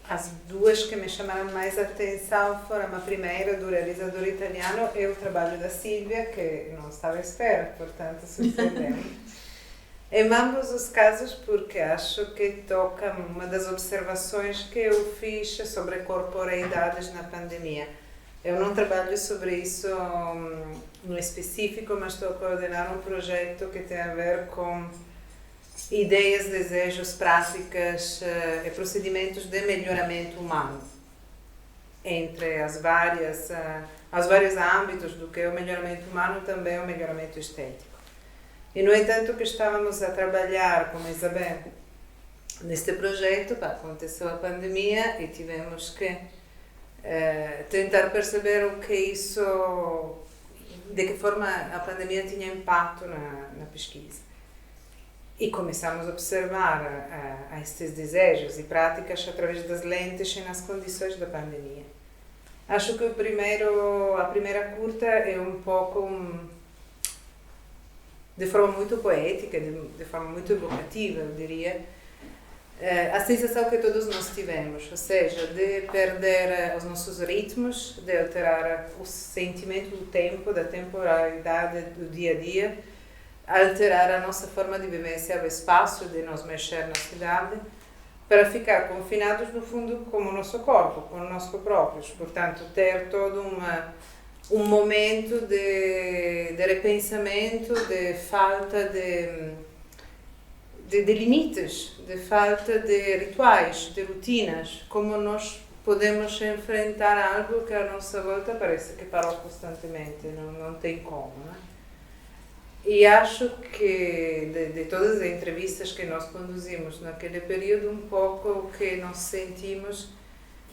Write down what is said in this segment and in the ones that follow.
as duas que me chamaram mais atenção foram a primeira, do realizador italiano, e o trabalho da Silvia, que não estava à espera, portanto, surpreendeu. Em ambos os casos, porque acho que toca uma das observações que eu fiz sobre corporeidades na pandemia. Eu não trabalho sobre isso no específico, mas estou a coordenar um projeto que tem a ver com ideias, desejos, práticas e procedimentos de melhoramento humano entre os vários âmbitos do que é o melhoramento humano, também o melhoramento estético. E, no entanto, que estávamos a trabalhar com a Isabel neste projeto, aconteceu a pandemia e tivemos que tentar perceber o que isso, de que forma a pandemia tinha impacto na pesquisa. E começamos a observar estes desejos e práticas através das lentes e nas condições da pandemia. Acho que a primeira curta é um pouco, de forma muito poética, de forma muito evocativa, eu diria, a sensação que todos nós tivemos, ou seja, de perder os nossos ritmos, de alterar o sentimento do tempo, da temporalidade do dia a dia, alterar a nossa forma de vivência ao espaço, de nos mexer na cidade, para ficar confinados, no fundo, como o nosso corpo, com o nosso próprios. Portanto, ter todo um momento de repensamento, de falta de limites, de falta de rituais, de rotinas, como nós podemos enfrentar algo que à nossa volta parece que parou constantemente, não tem como, né? E acho que de todas as entrevistas que nós conduzimos naquele período, um pouco o que nós sentimos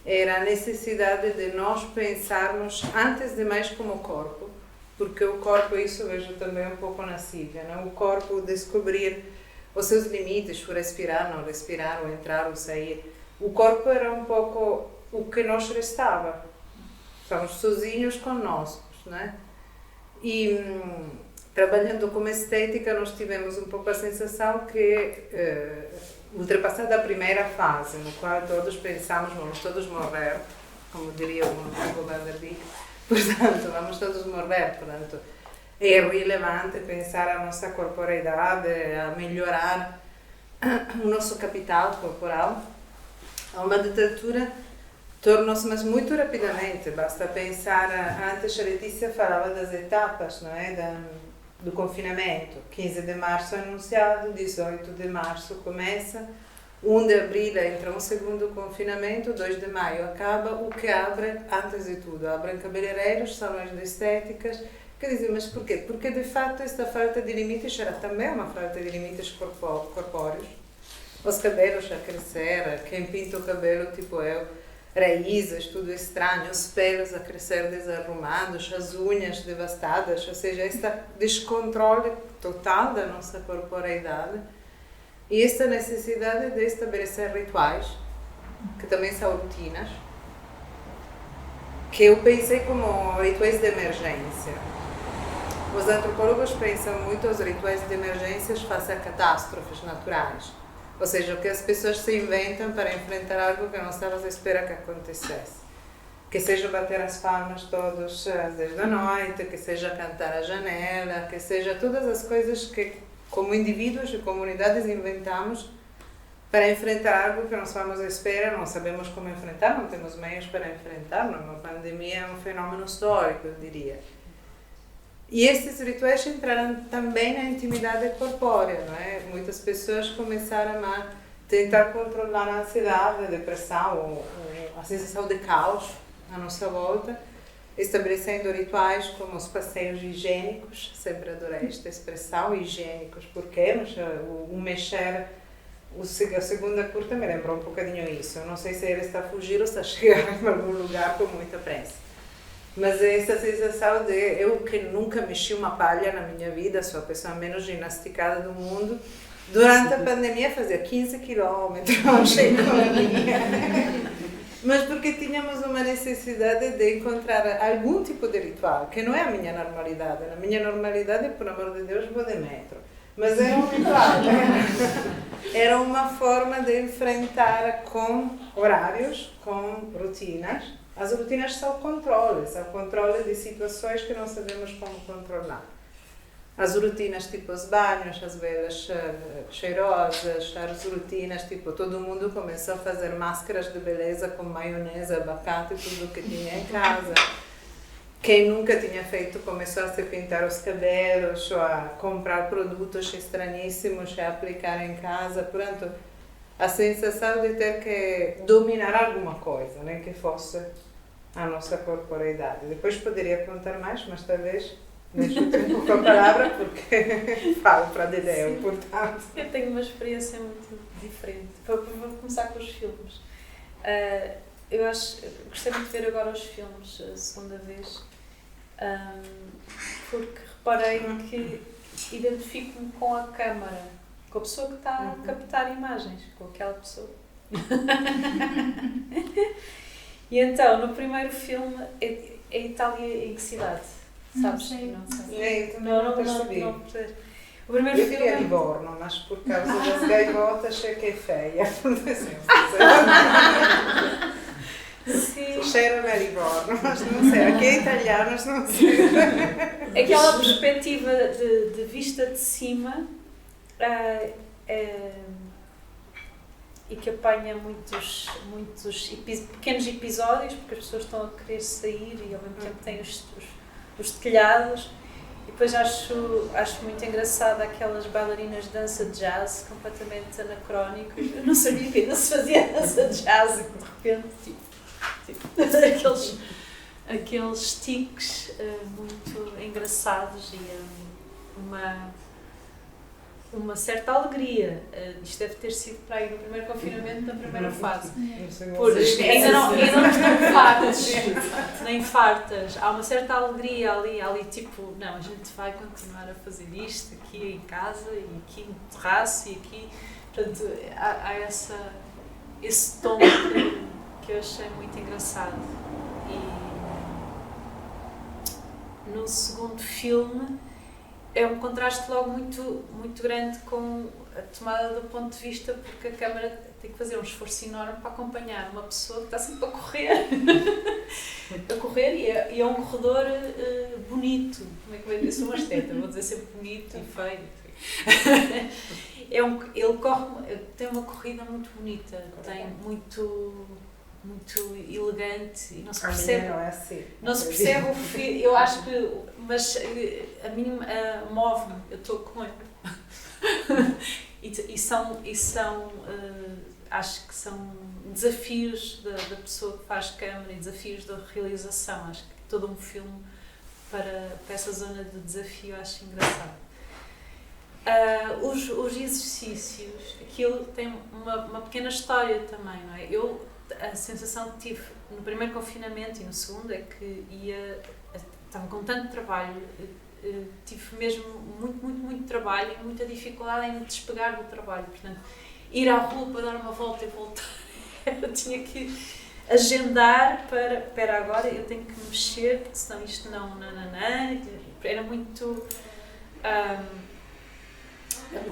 era a necessidade de nós pensarmos, antes de mais, como corpo, porque o corpo, isso eu vejo também um pouco na Silvia, né? O corpo descobrir os seus limites, o respirar, não respirar, o entrar, o sair. O corpo era um pouco o que nos restava. Estamos sozinhos conosco, né? E trabalhando como estética, nós tivemos um pouco a sensação que, ultrapassada a primeira fase, no qual todos pensamos, vamos todos morrer, como diria o Hugo van der Dijk, portanto, vamos todos morrer, portanto, é irrelevante pensar a nossa corporeidade, a melhorar o nosso capital corporal. A uma ditadura tornou-se, mas muito rapidamente, basta pensar, antes a Letícia falava das etapas, não é? Do confinamento. 15 de março é anunciado, 18 de março começa, 1 de abril entra um segundo confinamento, 2 de maio acaba, o que abre, antes de tudo, abrem cabeleireiros, salões de estéticas. Quer dizer, mas porquê? Porque de fato esta falta de limites era também uma falta de limites corpóreos. Os cabelos a crescer, quem pinta o cabelo tipo eu, raízes, tudo estranho, os pelos a crescer desarrumados, as unhas devastadas, ou seja, este descontrole total da nossa corporeidade e esta necessidade de estabelecer rituais, que também são rotinas, que eu pensei como rituais de emergência. Os antropólogos pensam muito os rituais de emergências face a catástrofes naturais. Ou seja, o que as pessoas se inventam para enfrentar algo que não estavas à espera que acontecesse. Que seja bater as palmas todos às 10 da noite, que seja cantar à janela, que seja todas as coisas que, como indivíduos e comunidades, inventamos para enfrentar algo que não estávamos à espera, não sabemos como enfrentar, não temos meios para enfrentar. Uma pandemia é um fenômeno histórico, eu diria. E esses rituais entraram também na intimidade corpórea, não é? Muitas pessoas começaram a tentar controlar a ansiedade, a depressão, a sensação de caos à nossa volta, estabelecendo rituais como os passeios higiênicos. Sempre adorei esta expressão, higiênicos, porque o mexer, a segunda curta me lembrou um bocadinho isso. Eu não sei se ele está a fugir ou está a chegar em algum lugar com muita pressa. Mas é essa sensação de eu que nunca mexi uma palha na minha vida, sou a pessoa menos ginasticada do mundo, durante a pandemia fazia 15 quilômetros, mas porque tínhamos uma necessidade de encontrar algum tipo de ritual, que não é a minha normalidade. A minha normalidade, por amor de Deus, vou de metro. Mas era um ritual, né? era uma forma de enfrentar com horários, com rotinas. As rotinas são controles, é o controle de situações que não sabemos como controlar. As rotinas tipo os banhos, as velas cheirosas, as rotinas tipo todo mundo começou a fazer máscaras de beleza com maionese, abacate e tudo que tinha em casa. Quem nunca tinha feito começou a se pintar os cabelos ou a comprar produtos estranhíssimos e a aplicar em casa. Portanto, a sensação de ter que dominar alguma coisa, nem que fosse a nossa corporeidade. Depois poderia contar mais, mas talvez deixo-te um pouco a palavra porque falo para Dedéu, portanto. Eu tenho uma experiência muito diferente. Vou começar com os filmes. Eu gostei muito de ver agora os filmes a segunda vez, porque reparei que identifico-me com a câmara, com a pessoa que está a captar imagens, com aquela pessoa. E então, no primeiro filme, é Itália em que cidade? Sabes? Não sei. Nem, também não percebi. O primeiro Eu filme queria Livorno, mas por causa das gaivotas é que é feia. Sim. Cheira a Livorno, mas não sei. Aqui é italiano, mas não sei. Aquela perspectiva de vista de cima e que apanha muitos pequenos episódios, porque as pessoas estão a querer sair e ao mesmo tempo têm os telhados. E depois acho muito engraçada aquelas bailarinas de dança de jazz completamente anacrónicas. Eu não sabia que ainda se fazia dança de jazz e de repente aqueles tiques muito engraçados e uma certa alegria. Isto deve ter sido para aí no primeiro confinamento, na primeira fase. Ainda não estão fartas, nem fartas. Há uma certa alegria ali tipo, não, a gente vai continuar a fazer isto aqui em casa e aqui no terraço e aqui. Portanto, há esse tom que eu achei muito engraçado. E no segundo filme é um contraste logo muito grande com a tomada do ponto de vista, porque a câmara tem que fazer um esforço enorme para acompanhar uma pessoa que está sempre a correr. E é um corredor bonito. Como é que vai dizer? Sou uma esteta, vou dizer sempre bonito e feio. Ele tem uma corrida muito bonita, tem muito elegante e não se percebe. Não é assim. Não se percebe o fio, eu acho que, mas a mim move-me, eu estou com ele. Acho que são desafios da pessoa que faz câmara e desafios da realização. Acho que todo um filme para essa zona de desafio acho engraçado. Os exercícios, aquilo tem uma pequena história também, não é? A sensação que tive no primeiro confinamento e no segundo é que estava com tanto trabalho, tive mesmo muito trabalho e muita dificuldade em me despegar do trabalho. Portanto, ir à rua para dar uma volta e voltar, eu tinha que agendar para agora, eu tenho que me mexer, porque senão isto não. Era muito.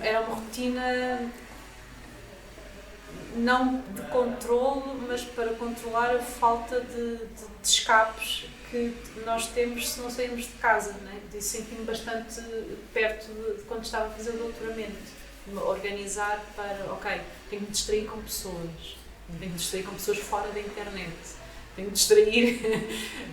Era uma rotina não de controle, mas para controlar a falta de escapes que nós temos se não sairmos de casa, né? Senti-me bastante perto de quando estava a fazer o doutoramento, organizar para, ok, tenho que me distrair com pessoas, tenho que me distrair com pessoas fora da internet, tenho que me distrair,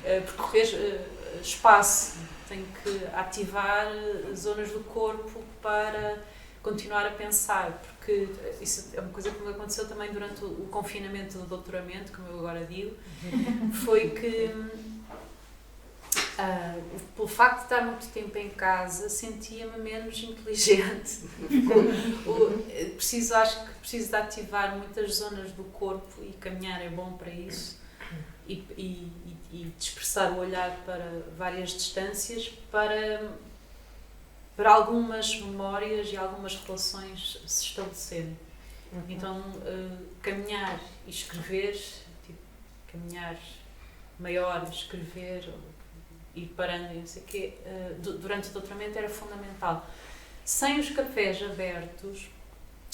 percorrer espaço, tenho que ativar zonas do corpo para continuar a pensar, porque isso é uma coisa que me aconteceu também durante o confinamento do doutoramento, como eu agora digo, foi que pelo facto de estar muito tempo em casa, sentia-me menos inteligente. Acho que preciso de ativar muitas zonas do corpo e caminhar é bom para isso. E dispersar o olhar para várias distâncias para algumas memórias e algumas relações se estabelecerem. Então, caminhar e escrever, caminhar maior, escrever, ir parando e não sei o quê, durante o doutoramento era fundamental. Sem os cafés abertos,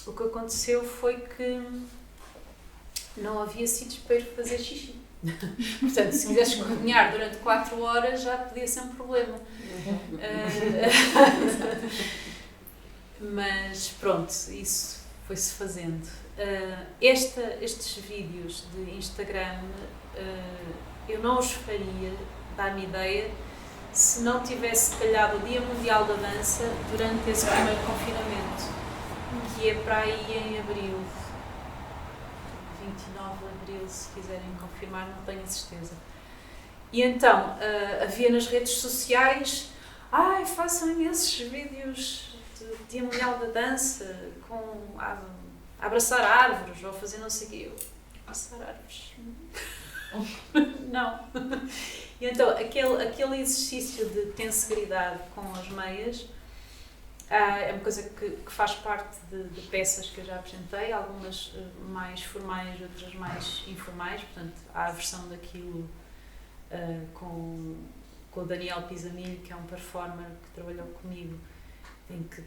o que aconteceu foi que não havia sítios para ir fazer xixi. Portanto, se quisesses cozinhar durante 4 horas já podia ser um problema. Mas pronto, isso foi-se fazendo. Estes vídeos de Instagram eu não os faria, dá-me ideia, se não tivesse calhado o Dia Mundial da Dança durante esse primeiro confinamento, que é para aí em abril, 29 de abril, se quiserem confirmar, não tenho a certeza. E então, havia nas redes sociais, façam imensos vídeos de Dia Mundial da Dança, a abraçar árvores, ou fazer não sei o quê. Abraçar árvores? Não. E então, aquele exercício de tensegridade com as meias é uma coisa que faz parte de peças que eu já apresentei, algumas mais formais, outras mais informais. Portanto, há a versão daquilo com o Daniel Pisamilho, que é um performer que trabalhou comigo, em que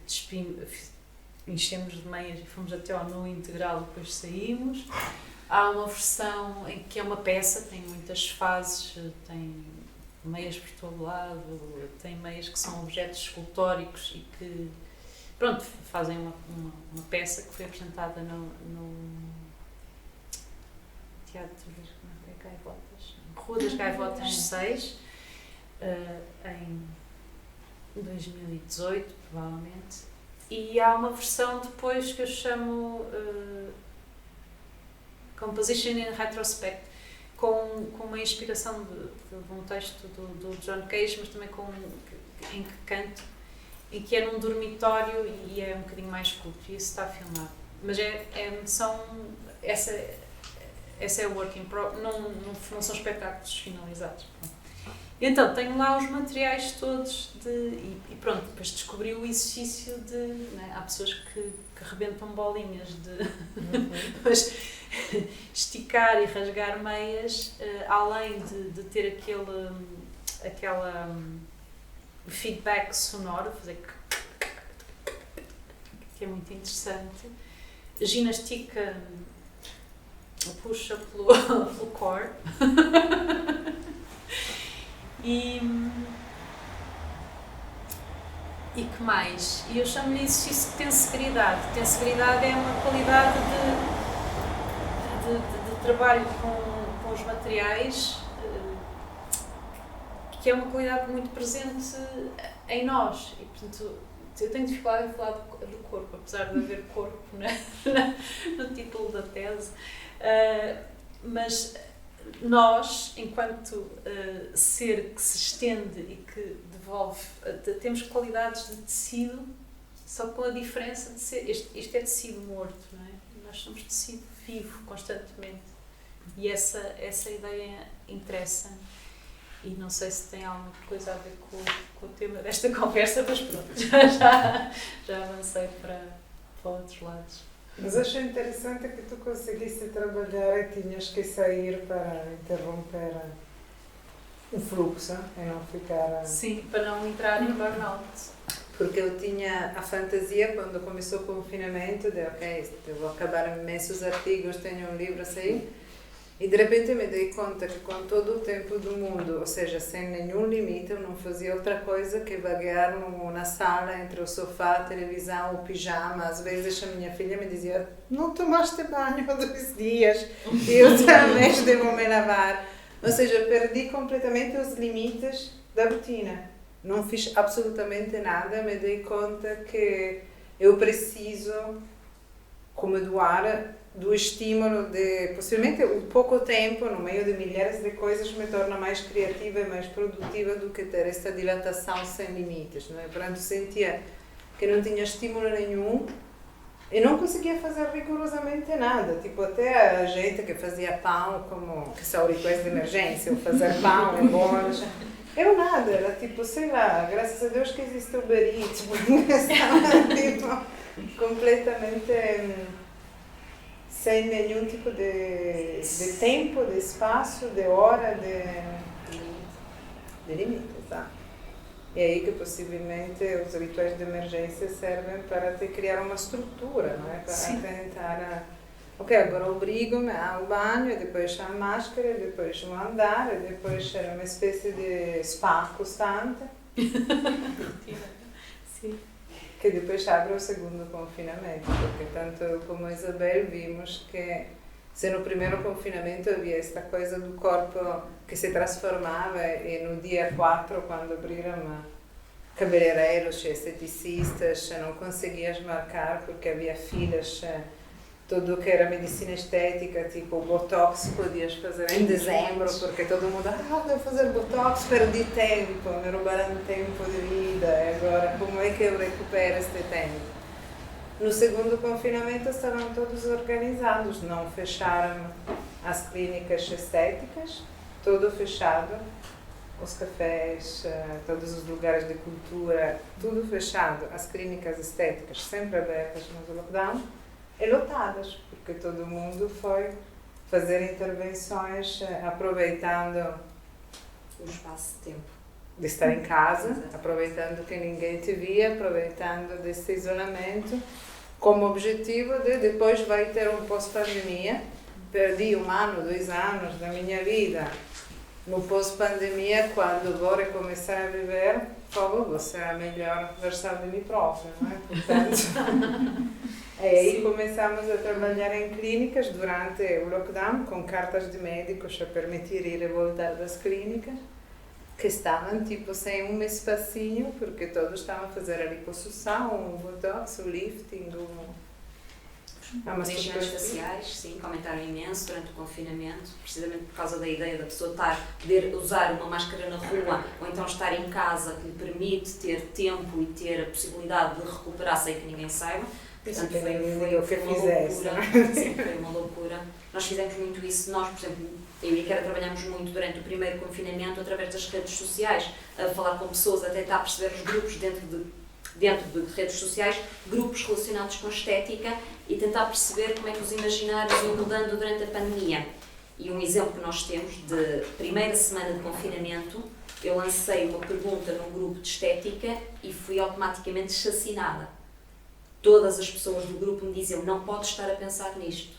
enchemos de meias e fomos até ao nu integral e depois saímos. Há uma versão em que é uma peça, tem muitas fases, tem meias por todo lado, tem meias que são objetos escultóricos e que, pronto, fazem uma peça que foi apresentada no Teatro das Gaivotas, Rua das Gaivotas 6, em 2018, provavelmente. E há uma versão depois que eu chamo Composition in Retrospect, com uma inspiração de um texto do John Cage, mas também em que canto, e que é num dormitório e é um bocadinho mais culto, e isso está filmado. Mas essa é o work in progress, não são espetáculos finalizados. Pronto. Então, tenho lá os materiais todos e pronto, depois descobri o exercício de... Né, há pessoas que rebentam bolinhas mas esticar e rasgar meias, além de ter aquela feedback sonoro, fazer que é muito interessante. Ginástica puxa pelo core. E que mais? E eu chamo-lhe exercício de tensegridade. Tensegridade é uma qualidade de trabalho com os materiais que é uma qualidade muito presente em nós. E, portanto, eu tenho dificuldade em falar do corpo, apesar de haver corpo no título da tese. Mas nós, enquanto ser que se estende e que devolve, temos qualidades de tecido, só com a diferença de ser... Isto é tecido morto, não é? Nós somos tecido vivo, constantemente. E essa ideia interessa-me. E não sei se tem alguma coisa a ver com o tema desta conversa, mas pronto, já avancei para outros lados. Mas acho interessante que tu conseguiste trabalhar e tinhas que sair para interromper o fluxo e não ficar... Sim, para não entrar em burnout. Porque eu tinha a fantasia, quando começou o confinamento, de eu vou acabar imensos artigos, tenho um livro a sair, e de repente me dei conta que com todo o tempo do mundo, ou seja, sem nenhum limite, eu não fazia outra coisa que vaguear na sala entre o sofá, a televisão, o pijama. Às vezes a minha filha me dizia: não tomaste banho há 2 dias, e eu também devo me lavar. Ou seja, perdi completamente os limites da rotina. Não fiz absolutamente nada, me dei conta que eu preciso, como doar, do estímulo de, possivelmente, o pouco tempo, no meio de milhares de coisas, me torna mais criativa e mais produtiva do que ter esta dilatação sem limites, não é? Portanto, sentia que não tinha estímulo nenhum e não conseguia fazer rigorosamente nada. Tipo, até a gente que fazia pão, como que são rituais de emergência, ou fazer pão e bolos, eu nada, era tipo, sei lá, graças a Deus que existe o Uber Eats, porque estava tipo, completamente... sem nenhum tipo de tempo, de espaço, de hora, de limite, tá? E aí que possivelmente os rituais de emergência servem para te criar uma estrutura, não é? Para tentar, ok, agora obrigo-me ao banho, e depois a máscara, e depois o andar, e depois era uma espécie de spa costante. Sim. Que depois abre o segundo confinamento, porque tanto eu como a Isabel vimos que se no primeiro confinamento havia esta coisa do corpo que se transformava e no dia 4, quando abriram cabeleireiros e esteticistas, não conseguias marcar porque havia filas, tudo que era medicina estética, tipo botox, podias fazer em dezembro, porque todo mundo, devo fazer botox, perdi tempo, me roubaram tempo de vida, e agora como é que eu recupero este tempo? No segundo confinamento estavam todos organizados, não fecharam as clínicas estéticas, tudo fechado, os cafés, todos os lugares de cultura, tudo fechado, as clínicas estéticas sempre abertas no lockdown, e lotadas, porque todo mundo foi fazer intervenções aproveitando o espaço de tempo de estar em casa, aproveitando que ninguém te via, aproveitando desse isolamento, como objetivo de depois vai ter um pós-pandemia. Perdi 1 ano, 2 anos da minha vida no pós-pandemia, quando vou recomeçar a viver, vou ser a melhor versão de mim própria, não é? Portanto, aí começamos a trabalhar em clínicas durante o lockdown, com cartas de médicos a permitir ir e voltar das clínicas, que estavam tipo sem um espacinho, porque todos estavam a fazer a liposução, o botox, o lifting, Os engenheiros faciais, sim, comentaram imenso durante o confinamento, precisamente por causa da ideia da pessoa poder usar uma máscara na rua ou então estar em casa, que lhe permite ter tempo e ter a possibilidade de recuperar sem que ninguém saiba. Portanto, foi uma loucura. Sim, foi uma loucura. Nós fizemos muito isso. Nós, por exemplo, eu e a Kera trabalhamos muito durante o primeiro confinamento através das redes sociais, a falar com pessoas, a tentar perceber os grupos dentro de redes sociais, grupos relacionados com estética e tentar perceber como é que os imaginários iam mudando durante a pandemia. E um exemplo que nós temos de primeira semana de confinamento, eu lancei uma pergunta num grupo de estética e fui automaticamente chacinada. Todas as pessoas do grupo me diziam, não podes estar a pensar nisto.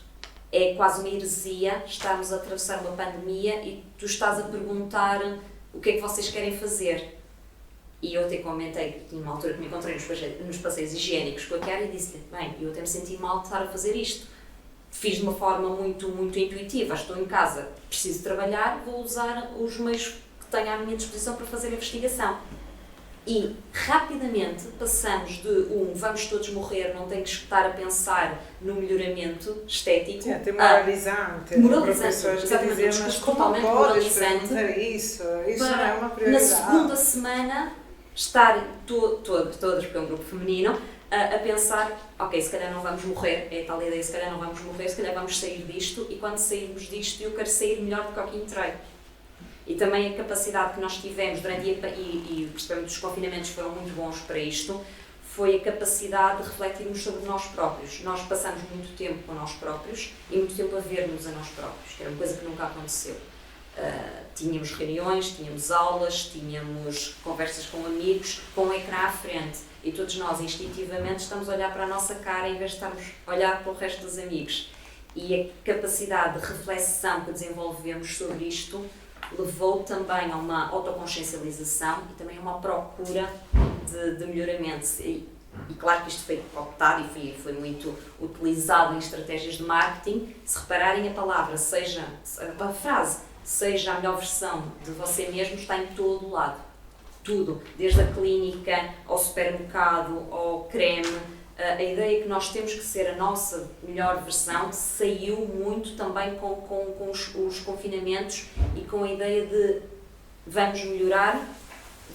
É quase uma heresia estarmos a atravessar uma pandemia e tu estás a perguntar o que é que vocês querem fazer. E eu até comentei, tinha uma altura que me encontrei nos passeios higiênicos com a Chiara e disse-lhe, bem, eu até me senti mal de estar a fazer isto. Fiz de uma forma muito intuitiva, estou em casa, preciso trabalhar, vou usar os meios que tenho à minha disposição para fazer a investigação. E rapidamente passamos de vamos todos morrer, não tenho que estar a pensar no melhoramento estético. Sim, até moralizante. Professores que diziam, mas como podes perguntar isso? Isso não é uma prioridade. Na segunda semana, estar todas, porque é um grupo feminino, a pensar, ok, se calhar não vamos morrer, é tal ideia, se calhar não vamos morrer, se calhar vamos sair disto, e quando sairmos disto eu quero sair melhor do que ao que entrei. E também a capacidade que nós tivemos durante e percebemos que os confinamentos foram muito bons para isto, foi a capacidade de refletirmos sobre nós próprios. Nós passamos muito tempo com nós próprios e muito tempo a ver-nos a nós próprios, que era uma coisa que nunca aconteceu. Tínhamos reuniões, tínhamos aulas, tínhamos conversas com amigos, com um ecrã à frente, e todos nós instintivamente estamos a olhar para a nossa cara em vez de estarmos a olhar para o resto dos amigos. E a capacidade de reflexão que desenvolvemos sobre isto levou também a uma autoconsciencialização e também a uma procura de melhoramento. E claro que isto foi optado e foi muito utilizado em estratégias de marketing. Se repararem a palavra, a frase, seja a melhor versão de você mesmo, está em todo o lado. Tudo, desde a clínica, ao supermercado, ao creme. A ideia que nós temos que ser a nossa melhor versão saiu muito também com os confinamentos e com a ideia de vamos melhorar,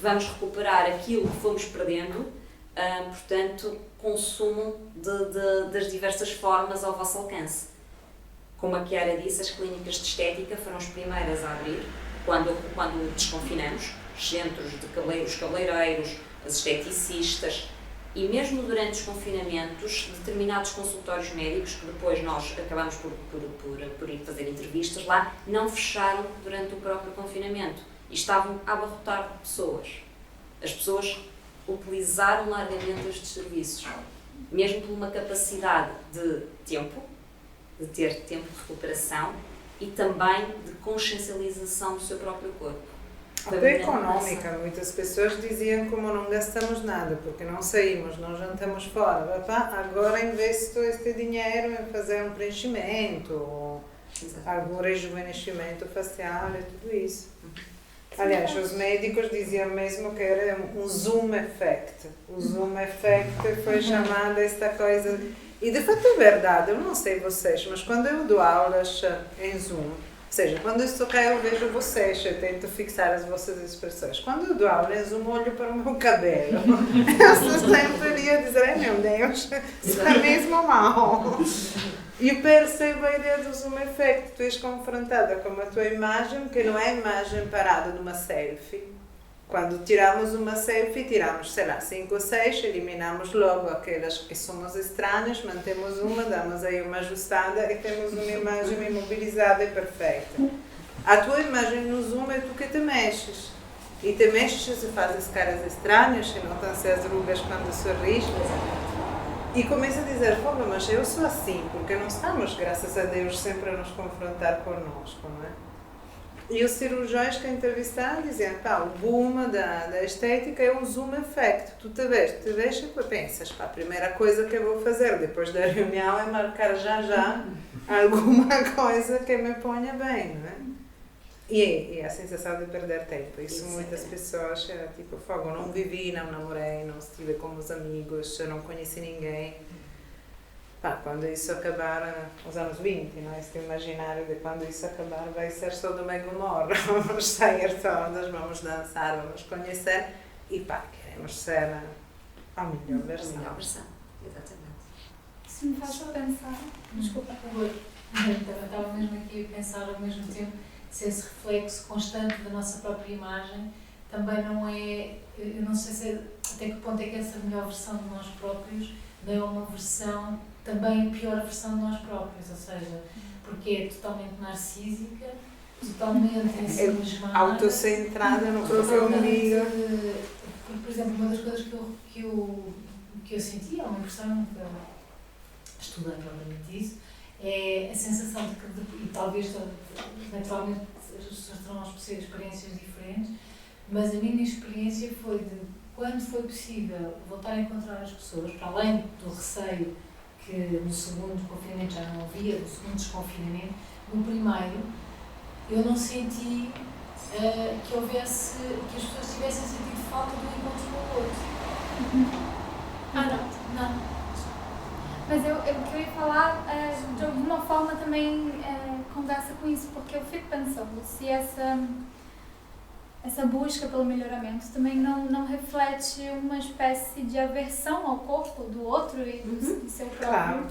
vamos recuperar aquilo que fomos perdendo, portanto, consumo das diversas formas ao vosso alcance. Como a Chiara disse, as clínicas de estética foram as primeiras a abrir quando desconfinamos, os centros de os cabeleireiros, as esteticistas. E mesmo durante os confinamentos, determinados consultórios médicos, que depois nós acabamos por ir fazer entrevistas lá, não fecharam durante o próprio confinamento e estavam a abarrotar de pessoas. as pessoas utilizaram largamente estes serviços, mesmo por uma capacidade de tempo, de ter tempo de recuperação e também de consciencialização do seu próprio corpo. Até econômica, muitas pessoas diziam como não gastamos nada, porque não saímos, não jantamos fora. Agora investo este dinheiro em fazer um preenchimento, ou algum rejuvenescimento facial e tudo isso. Aliás, os médicos diziam mesmo que era um zoom effect. O zoom effect foi chamada esta coisa. E de fato é verdade, eu não sei vocês, mas quando eu dou aulas em zoom, ou seja, quando eu estou cá eu vejo vocês, eu tento fixar as vossas expressões. Quando eu dou aula em zoom, olho para o meu cabelo. Eu sempre ia dizer, meu Deus, está mesmo mal. E percebo a ideia do zoom effect. Tu és confrontada com a tua imagem, que não é imagem parada numa selfie. Quando tiramos uma selfie, tiramos, sei lá, 5 ou 6, eliminamos logo aquelas que somos estranhas, mantemos uma, damos aí uma ajustada e temos uma imagem imobilizada e perfeita. A tua imagem no zoom é tu que te mexes. E te mexes e fazes caras estranhas, e notam-se as rugas quando sorris. E começa a dizer, pô, mas eu sou assim, porque não estamos, graças a Deus, sempre a nos confrontar connosco, não é? E os cirurgiões que entrevistaram diziam, pá, o boom da estética é um zoom effect. Tu te vês e pensas, pá, a primeira coisa que eu vou fazer depois da reunião é marcar já alguma coisa que me ponha bem, não é? E a sensação de perder tempo. Isso muitas pessoas, era tipo, fogo, não vivi, não namorei, não estive com os amigos, não conheci ninguém. Pá, quando isso acabar, os anos 20, não é? Este imaginário de quando isso acabar vai ser só do Mega Morro. Vamos sair todas, vamos dançar, vamos conhecer e pá, queremos ser a melhor versão. A melhor versão, exatamente. Isso me faz pensar, desculpa, por favor. Estava mesmo aqui a pensar ao mesmo tempo se esse reflexo constante da nossa própria imagem também não é, eu não sei se até que ponto é que essa melhor versão de nós próprios não é uma versão, também a pior versão de nós próprios, ou seja, porque é totalmente narcísica, totalmente ensimismada, autocentrada no próprio umbigo. Por exemplo, uma das coisas que eu senti, é uma impressão que estudei propriamente isso, é a sensação de que, e talvez naturalmente as pessoas terão experiências diferentes, mas a minha experiência foi de quando foi possível voltar a encontrar as pessoas, para além do receio que no segundo confinamento já não havia, no segundo desconfinamento, no primeiro eu não senti que houvesse, que as pessoas tivessem sentido falta do encontro com o outro. Não. Mas eu queria falar, de alguma forma também conversa com isso, porque eu fico pensando se essa busca pelo melhoramento também não reflete uma espécie de aversão ao corpo do outro e do seu próprio. Claro.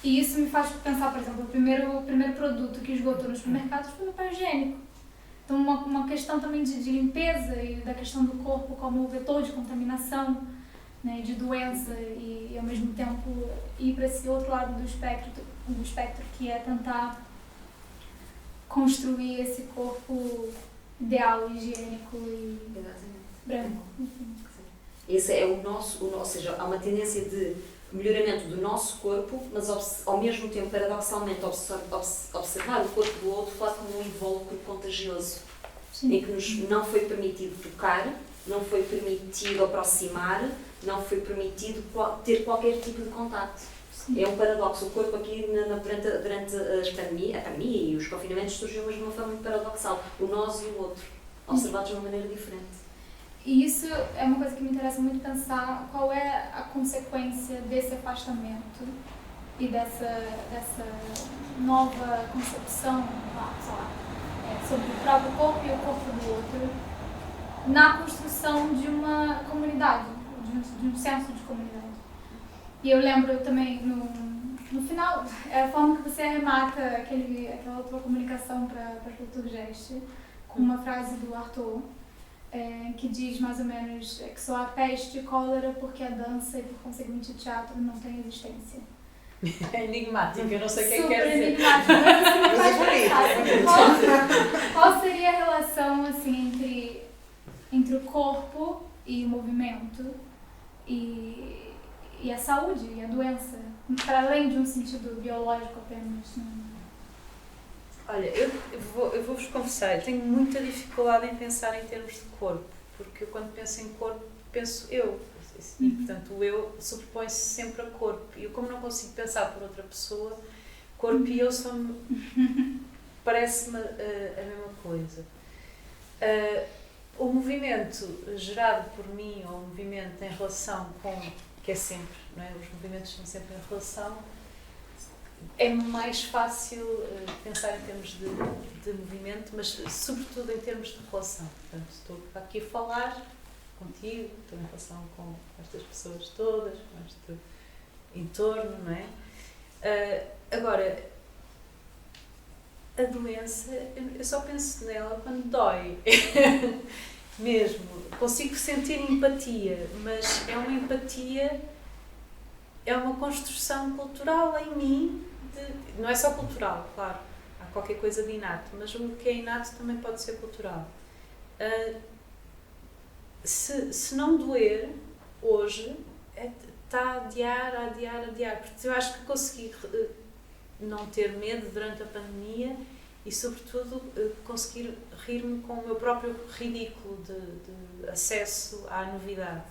E isso me faz pensar, por exemplo, o primeiro produto que esgotou nos supermercados foi o papel higiênico. Então uma questão também de limpeza e da questão do corpo como vetor de contaminação, né, de doença e ao mesmo tempo ir para esse outro lado do espectro que é tentar construir esse corpo ideal, higiênico e branco. Esse é o nosso, ou seja, há uma tendência de melhoramento do nosso corpo, mas ao mesmo tempo, paradoxalmente, observar o corpo do outro quase como um invólucro contagioso, em que nos não foi permitido tocar, não foi permitido aproximar, não foi permitido ter qualquer tipo de contacto. Sim. É um paradoxo. O corpo aqui, durante a pandemia e os confinamentos, surgiu mas de uma forma muito paradoxal. O nós e o outro, observados de uma maneira diferente. E isso é uma coisa que me interessa muito pensar, qual é a consequência desse afastamento e dessa nova concepção, sobre o próprio corpo e o corpo do outro, na construção de uma comunidade, de um senso de comunidade. E eu lembro também, no final, é a forma que você arremata aquela tua comunicação para a Culturgest, com uma frase do Arthur, que diz mais ou menos que só há peste e cólera porque a dança e por conseguinte o teatro não tem existência. É enigmático, eu não sei o que é que Super quer dizer. enigmático, mas me faz pensar, qual seria a relação assim, entre o corpo e o movimento e a saúde e a doença, para além de um sentido biológico apenas. Né? Olha, eu vou-vos confessar, eu tenho muita dificuldade em pensar em termos de corpo, porque eu quando penso em corpo, penso eu. E, portanto, o eu sobrepõe-se sempre a corpo. E eu, como não consigo pensar por outra pessoa, corpo e eu são parece-me a mesma coisa. O movimento gerado por mim, ou o movimento em relação com, que é sempre, não é? Os movimentos são sempre em relação, é mais fácil pensar em termos de movimento, mas sobretudo em termos de relação. Portanto, estou aqui a falar contigo, estou em relação com estas pessoas todas, com este entorno, não é? Agora, a doença, eu só penso nela quando dói. Mesmo. Consigo sentir empatia, mas é uma empatia, é uma construção cultural em mim, não é só cultural, claro, há qualquer coisa de inato, mas o que é inato também pode ser cultural. Se não doer, hoje, está a adiar, porque eu acho que consegui não ter medo durante a pandemia e, sobretudo, conseguir rir-me com o meu próprio ridículo de acesso à novidade.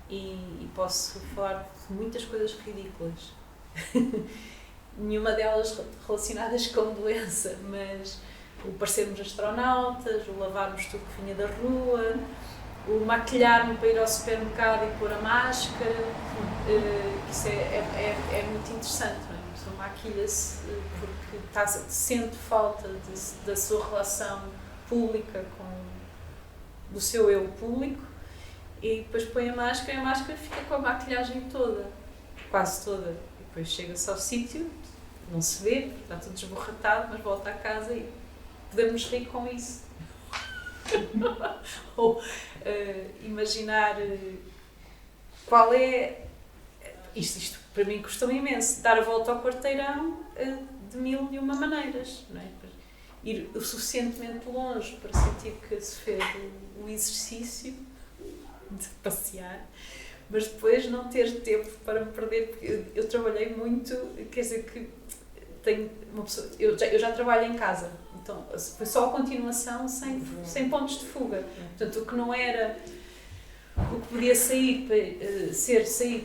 E posso falar de muitas coisas ridículas. Nenhuma delas relacionadas com doença, mas o parecermos astronautas, o lavarmos tudo que vinha da rua, o maquilhar-me para ir ao supermercado e pôr a máscara. Isso é muito interessante, não é? A pessoa maquilha-se porque sente falta da sua relação pública do seu eu público, e depois põe a máscara e a máscara fica com a maquilhagem toda, quase toda. E depois chega-se ao sítio, não se vê, está tudo desborratado, mas volta a casa e podemos rir com isso. Ou imaginar qual é. Isto para mim custou imenso, dar a volta ao quarteirão de 1001 maneiras, não é? Ir o suficientemente longe para sentir que se fez o exercício de passear, mas depois não ter tempo para me perder, porque eu trabalhei muito, quer dizer que tenho uma pessoa, eu já trabalho em casa, então foi só a continuação sem pontos de fuga. Portanto, o que não era, o que podia sair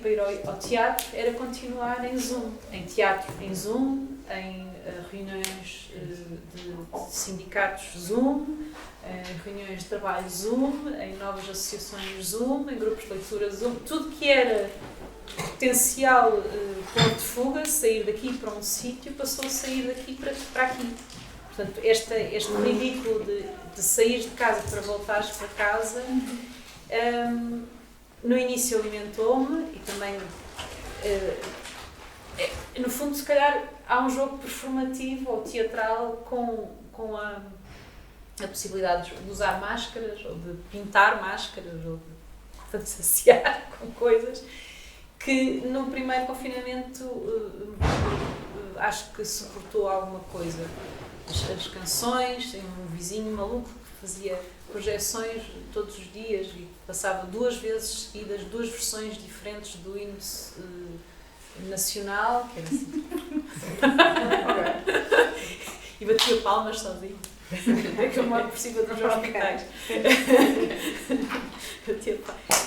para ir ao teatro era continuar em Zoom, em teatro em Zoom, em reuniões de sindicatos Zoom, em reuniões de trabalho Zoom, em novas associações Zoom, em grupos de leitura Zoom, tudo que era potencial ponto de fuga, sair daqui para um sítio, passou a sair daqui para aqui. Portanto, este ridículo de sair de casa para voltares para casa, no início alimentou-me e também, no fundo, se calhar há um jogo performativo ou teatral com a possibilidade de usar máscaras ou de pintar máscaras ou de fantasiar com coisas que no primeiro confinamento acho que suportou alguma coisa. As canções, tem um vizinho maluco que fazia projeções todos os dias e passava 2 vezes seguidas 2 versões diferentes do hino nacional, que era assim. E batia palmas sozinho. É que eu moro por cima dos hospitais.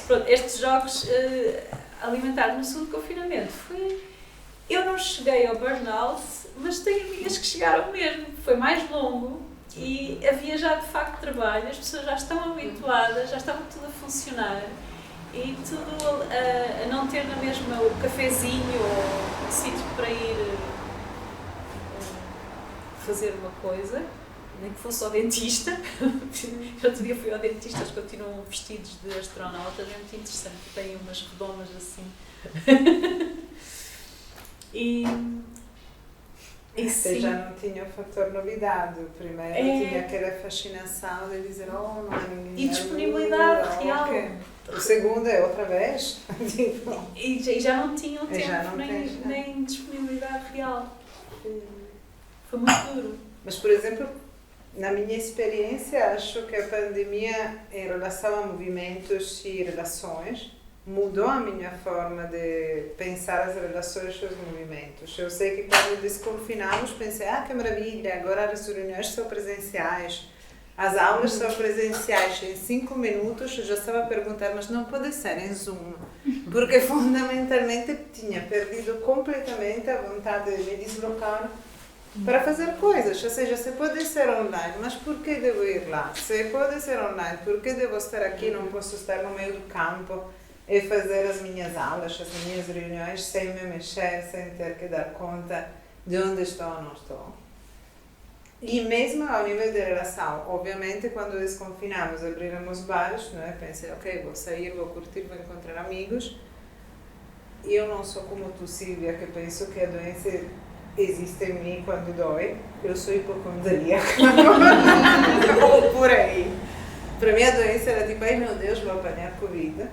Pronto, estes jogos alimentados no segundo confinamento eu não cheguei ao burnout, mas tenho amigas que chegaram mesmo. Foi mais longo e havia já de facto trabalho, as pessoas já estão habituadas, já estava tudo a funcionar e tudo a não ter na mesma o cafezinho ou o sítio para ir fazer uma coisa, nem que fosse ao dentista. Outro dia fui ao dentista, eles continuam vestidos de astronautas, é muito interessante, têm umas redomas assim. E Você já não tinha o fator novidade. O primeiro tinha aquela fascinação de dizer, não há ninguém. E disponibilidade real. Okay. O segundo é outra vez. E já não tinham tempo, nem disponibilidade real. Foi muito duro. Mas, por exemplo, na minha experiência, acho que a pandemia, em relação a movimentos e relações, mudou a minha forma de pensar as relações e os movimentos. Eu sei que quando desconfinamos, pensei, que maravilha, agora as reuniões são presenciais, as aulas são presenciais. Em 5 minutos eu já estava a perguntar, mas não pode ser em Zoom, porque fundamentalmente tinha perdido completamente a vontade de me deslocar para fazer coisas, ou seja, se pode ser online, mas por que devo ir lá? Se pode ser online, por que devo estar aqui, não posso estar no meio do campo e fazer as minhas aulas, as minhas reuniões, sem me mexer, sem ter que dar conta de onde estou ou não estou? E mesmo ao nível de relação, obviamente quando desconfinamos, abriremos bares, não é? Pensei, ok, vou sair, vou curtir, vou encontrar amigos. E eu não sou como tu, Silvia, que penso que a doença existe em mim quando dói. Eu sou hipocondríaca. Ou por aí. Para mim a doença era tipo, ai meu Deus, vou apanhar Covid.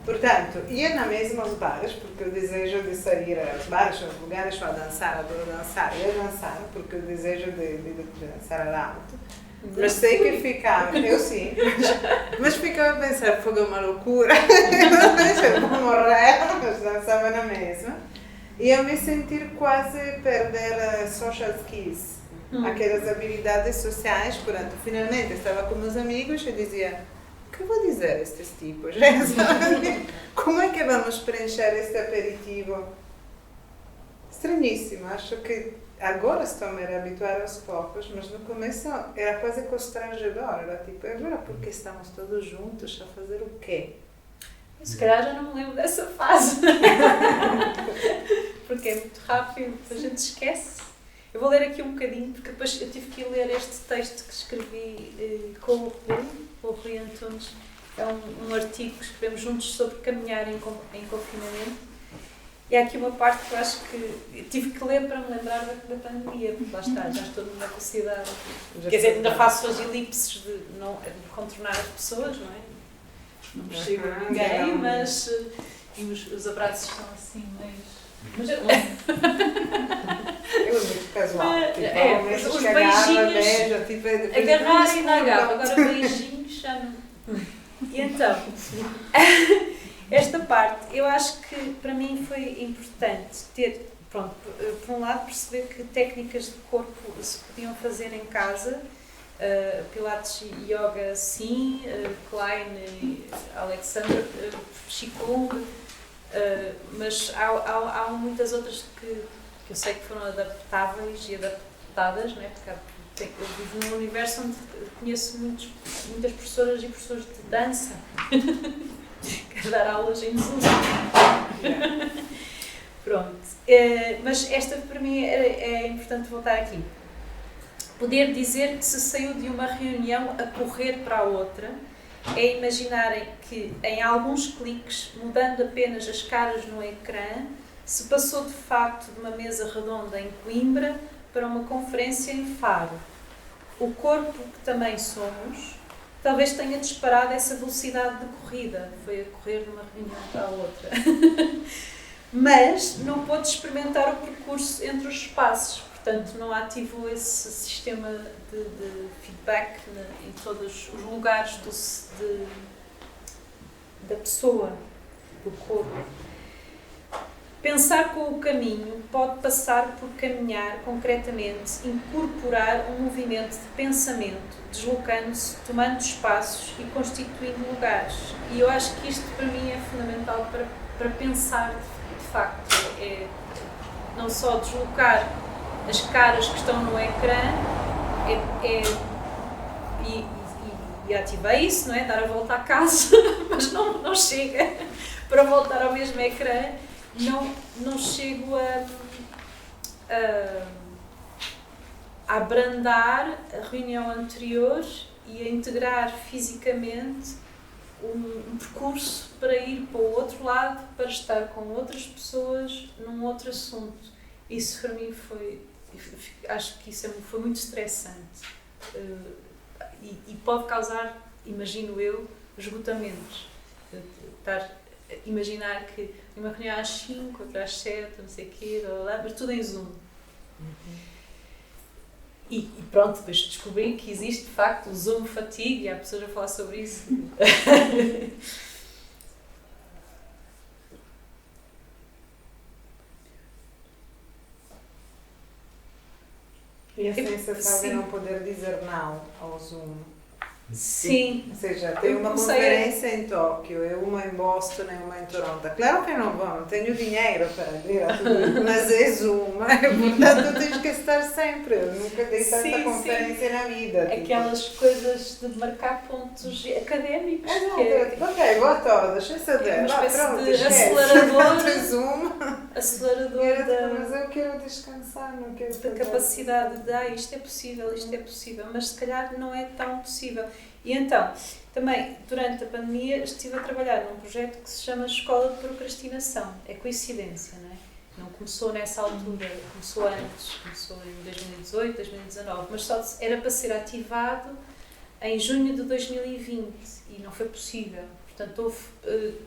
Portanto, ia na mesma aos bares, porque o desejo de sair aos bares, aos lugares, a dançar, adoro dançar, ia dançar, porque o desejo de dançar era alto. Mas sei que ficava, eu sim, mas ficava a pensar, foi uma loucura, eu vou morrer, mas dançava na mesma. E eu me sentir quase perder social skills, aquelas habilidades sociais, portanto, finalmente estava com meus amigos e dizia, o que vou dizer a estes tipos? Como é que vamos preencher este aperitivo? Estranhíssimo, acho que agora estou-me a habituar aos poucos, mas no começo era quase constrangedor, era tipo, agora porque estamos todos juntos a fazer o quê? Se calhar já não me lembro dessa fase, porque é muito rápido, a gente esquece. Eu vou ler aqui um bocadinho, porque depois eu tive que ler este texto que escrevi com o Rui Antunes. É um artigo que escrevemos juntos sobre caminhar em confinamento. E há aqui uma parte que eu acho que tive que ler para me lembrar da pandemia, porque lá está, já estou numa velocidade. Quer dizer, ainda faço as elipses de contornar as pessoas, não é? Não percebo ninguém, mas e os abraços são assim meio... Mas eu muito casual, tipo, os beijinhos, beijo, tipo, agarrarem na gaba, agora beijinhos já não... E então, esta parte, eu acho que para mim foi importante ter, pronto, por um lado perceber que técnicas de corpo se podiam fazer em casa, Pilates e Yoga sim, Klein, Alexander, Qigong, mas há muitas outras que eu sei que foram adaptáveis e adaptadas, não é? Porque eu vivo num universo onde conheço muitas professoras e professores de dança. Quero dar aulas em Zoom. Pronto. Mas esta para mim é importante voltar aqui. Poder dizer que se saiu de uma reunião a correr para a outra é imaginarem que em alguns cliques, mudando apenas as caras no ecrã, se passou de facto de uma mesa redonda em Coimbra para uma conferência em Faro. O corpo que também somos talvez tenha disparado essa velocidade de corrida, foi a correr de uma reunião para a outra. Mas não pôde experimentar o percurso entre os espaços, portanto não ativou esse sistema de feedback em todos os lugares da pessoa, do corpo. Pensar com o caminho pode passar por caminhar concretamente, incorporar um movimento de pensamento, deslocando-se, tomando espaços e constituindo lugares. E eu acho que isto para mim é fundamental para pensar de facto. É não só deslocar as caras que estão no ecrã e ativei isso, não é? Dar a volta à casa, mas não chega para voltar ao mesmo ecrã. Não chego a abrandar a reunião anterior e a integrar fisicamente um percurso para ir para o outro lado, para estar com outras pessoas num outro assunto. Isso para mim acho que isso foi muito estressante e pode causar, imagino eu, esgotamentos. Imaginar que uma reunião às 5, outra às 7, não sei o quê, mas tudo em Zoom. E pronto, depois descobri que existe de facto o Zoom fatigue e há pessoas a falar sobre isso. E a sensação de Sim. não poder dizer não ao Zoom. Sim. Ou seja, tem uma conferência em Tóquio, e uma em Boston e uma em Toronto. Claro que não vou, não tenho dinheiro para ir a tudo isso, mas é Zoom, portanto tens que estar sempre. Eu nunca dei tanta conferência na vida. Aquelas coisas de marcar pontos académicos. Ok, vou a todas, sem saber. É uma espécie Pronto, de esquece. acelerador. Zoom. Acelerador Mas eu quero descansar, não quero da capacidade de isto é possível, mas se calhar não é tão possível. E então, também, durante a pandemia, estive a trabalhar num projeto que se chama Escola de Procrastinação. É coincidência, não é? Não começou nessa altura, começou antes, começou em 2018, 2019, mas só era para ser ativado em junho de 2020 e não foi possível. Portanto,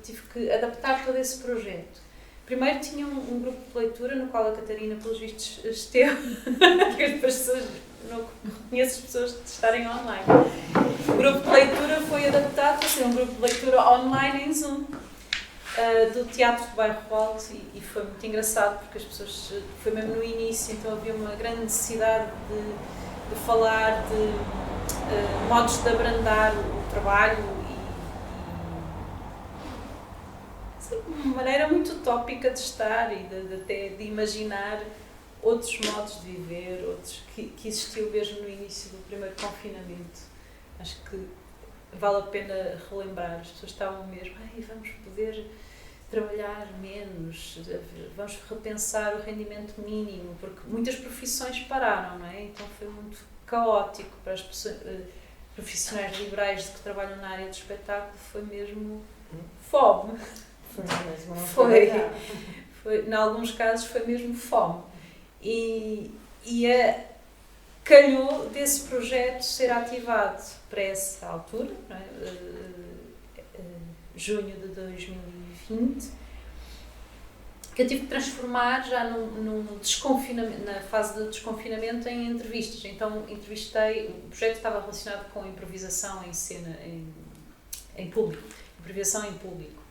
tive que adaptar todo esse projeto. Primeiro tinha um grupo de leitura no qual a Catarina, pelos vistos, esteve, porque as pessoas não reconheço as pessoas de estarem online. O grupo de leitura foi adaptado para ser um grupo de leitura online em Zoom, do Teatro do Bairro Alto, e foi muito engraçado porque as pessoas, foi mesmo no início, então havia uma grande necessidade de falar de modos de abrandar o trabalho uma maneira muito utópica de estar e até de imaginar outros modos de viver, outros que existiu mesmo no início do primeiro confinamento. Acho que vale a pena relembrar. As pessoas estavam mesmo, vamos poder trabalhar menos, vamos repensar o rendimento mínimo, porque muitas profissões pararam, não é? Então foi muito caótico para as pessoas, profissionais liberais que trabalham na área do espetáculo, foi mesmo fome. Foi, em alguns casos foi mesmo fome. E calhou desse projeto ser ativado para essa altura, não é? Junho de 2020, que eu tive que transformar já no desconfinamento, na fase de desconfinamento, em entrevistas. Então entrevistei, o projeto estava relacionado com improvisação em cena, em público, improvisação em público.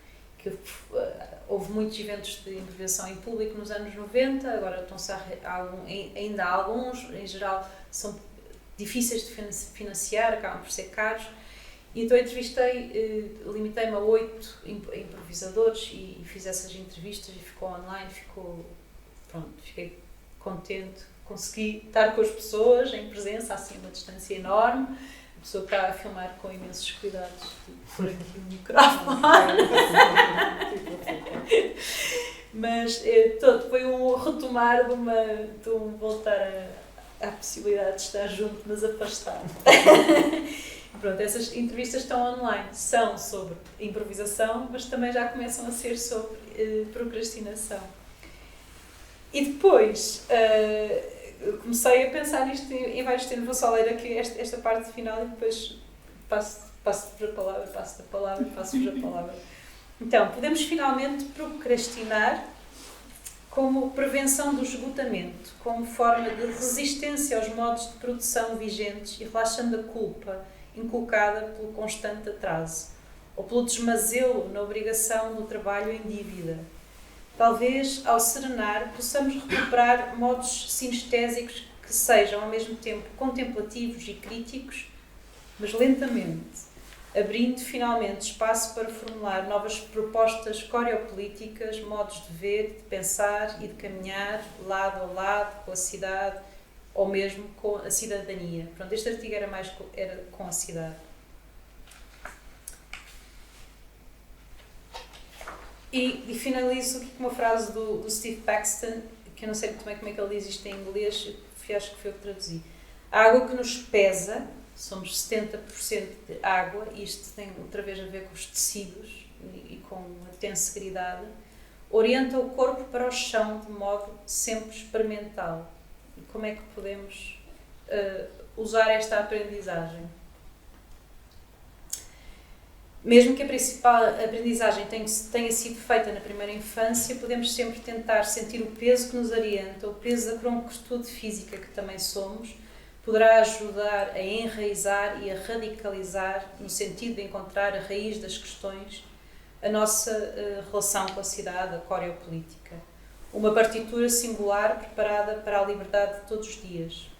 Que houve muitos eventos de improvisação em público nos anos 90, agora estão-se ainda há alguns, em geral são difíceis de financiar, acabam por ser caros, e então entrevistei, limitei-me a 8 improvisadores e fiz essas entrevistas e ficou online, fiquei contente, consegui estar com as pessoas em presença, assim, uma distância enorme. A pessoa que está a filmar com imensos cuidados de pôr aqui o microfone. Mas foi um retomar de um voltar à possibilidade de estar junto, mas afastado. Pronto, essas entrevistas estão online, são sobre improvisação, mas também já começam a ser sobre procrastinação. E depois comecei a pensar nisto em vários termos. Vou só ler aqui esta parte final e depois passo-vos a palavra, passo-vos a palavra. Então, podemos finalmente procrastinar como prevenção do esgotamento, como forma de resistência aos modos de produção vigentes e relaxando a culpa inculcada pelo constante atraso, ou pelo desmazelo na obrigação no trabalho em dívida. Talvez, ao serenar, possamos recuperar modos sinestésicos que sejam, ao mesmo tempo, contemplativos e críticos, mas lentamente, abrindo finalmente espaço para formular novas propostas coreopolíticas, modos de ver, de pensar e de caminhar lado a lado com a cidade, ou mesmo com a cidadania. Pronto, este artigo era com a cidade. E finalizo aqui com uma frase do Steve Paxton, que eu não sei muito bem como é que ele diz isto em inglês, acho que foi eu que traduzi. A água que nos pesa, somos 70% de água, e isto tem outra vez a ver com os tecidos e com a tensegridade, orienta o corpo para o chão de modo sempre experimental. E como é que podemos usar esta aprendizagem? Mesmo que a principal aprendizagem tenha sido feita na primeira infância, podemos sempre tentar sentir o peso que nos orienta, o peso da concretude física que também somos, poderá ajudar a enraizar e a radicalizar, no sentido de encontrar a raiz das questões, a nossa relação com a cidade, a coreopolítica. Uma partitura singular preparada para a liberdade de todos os dias.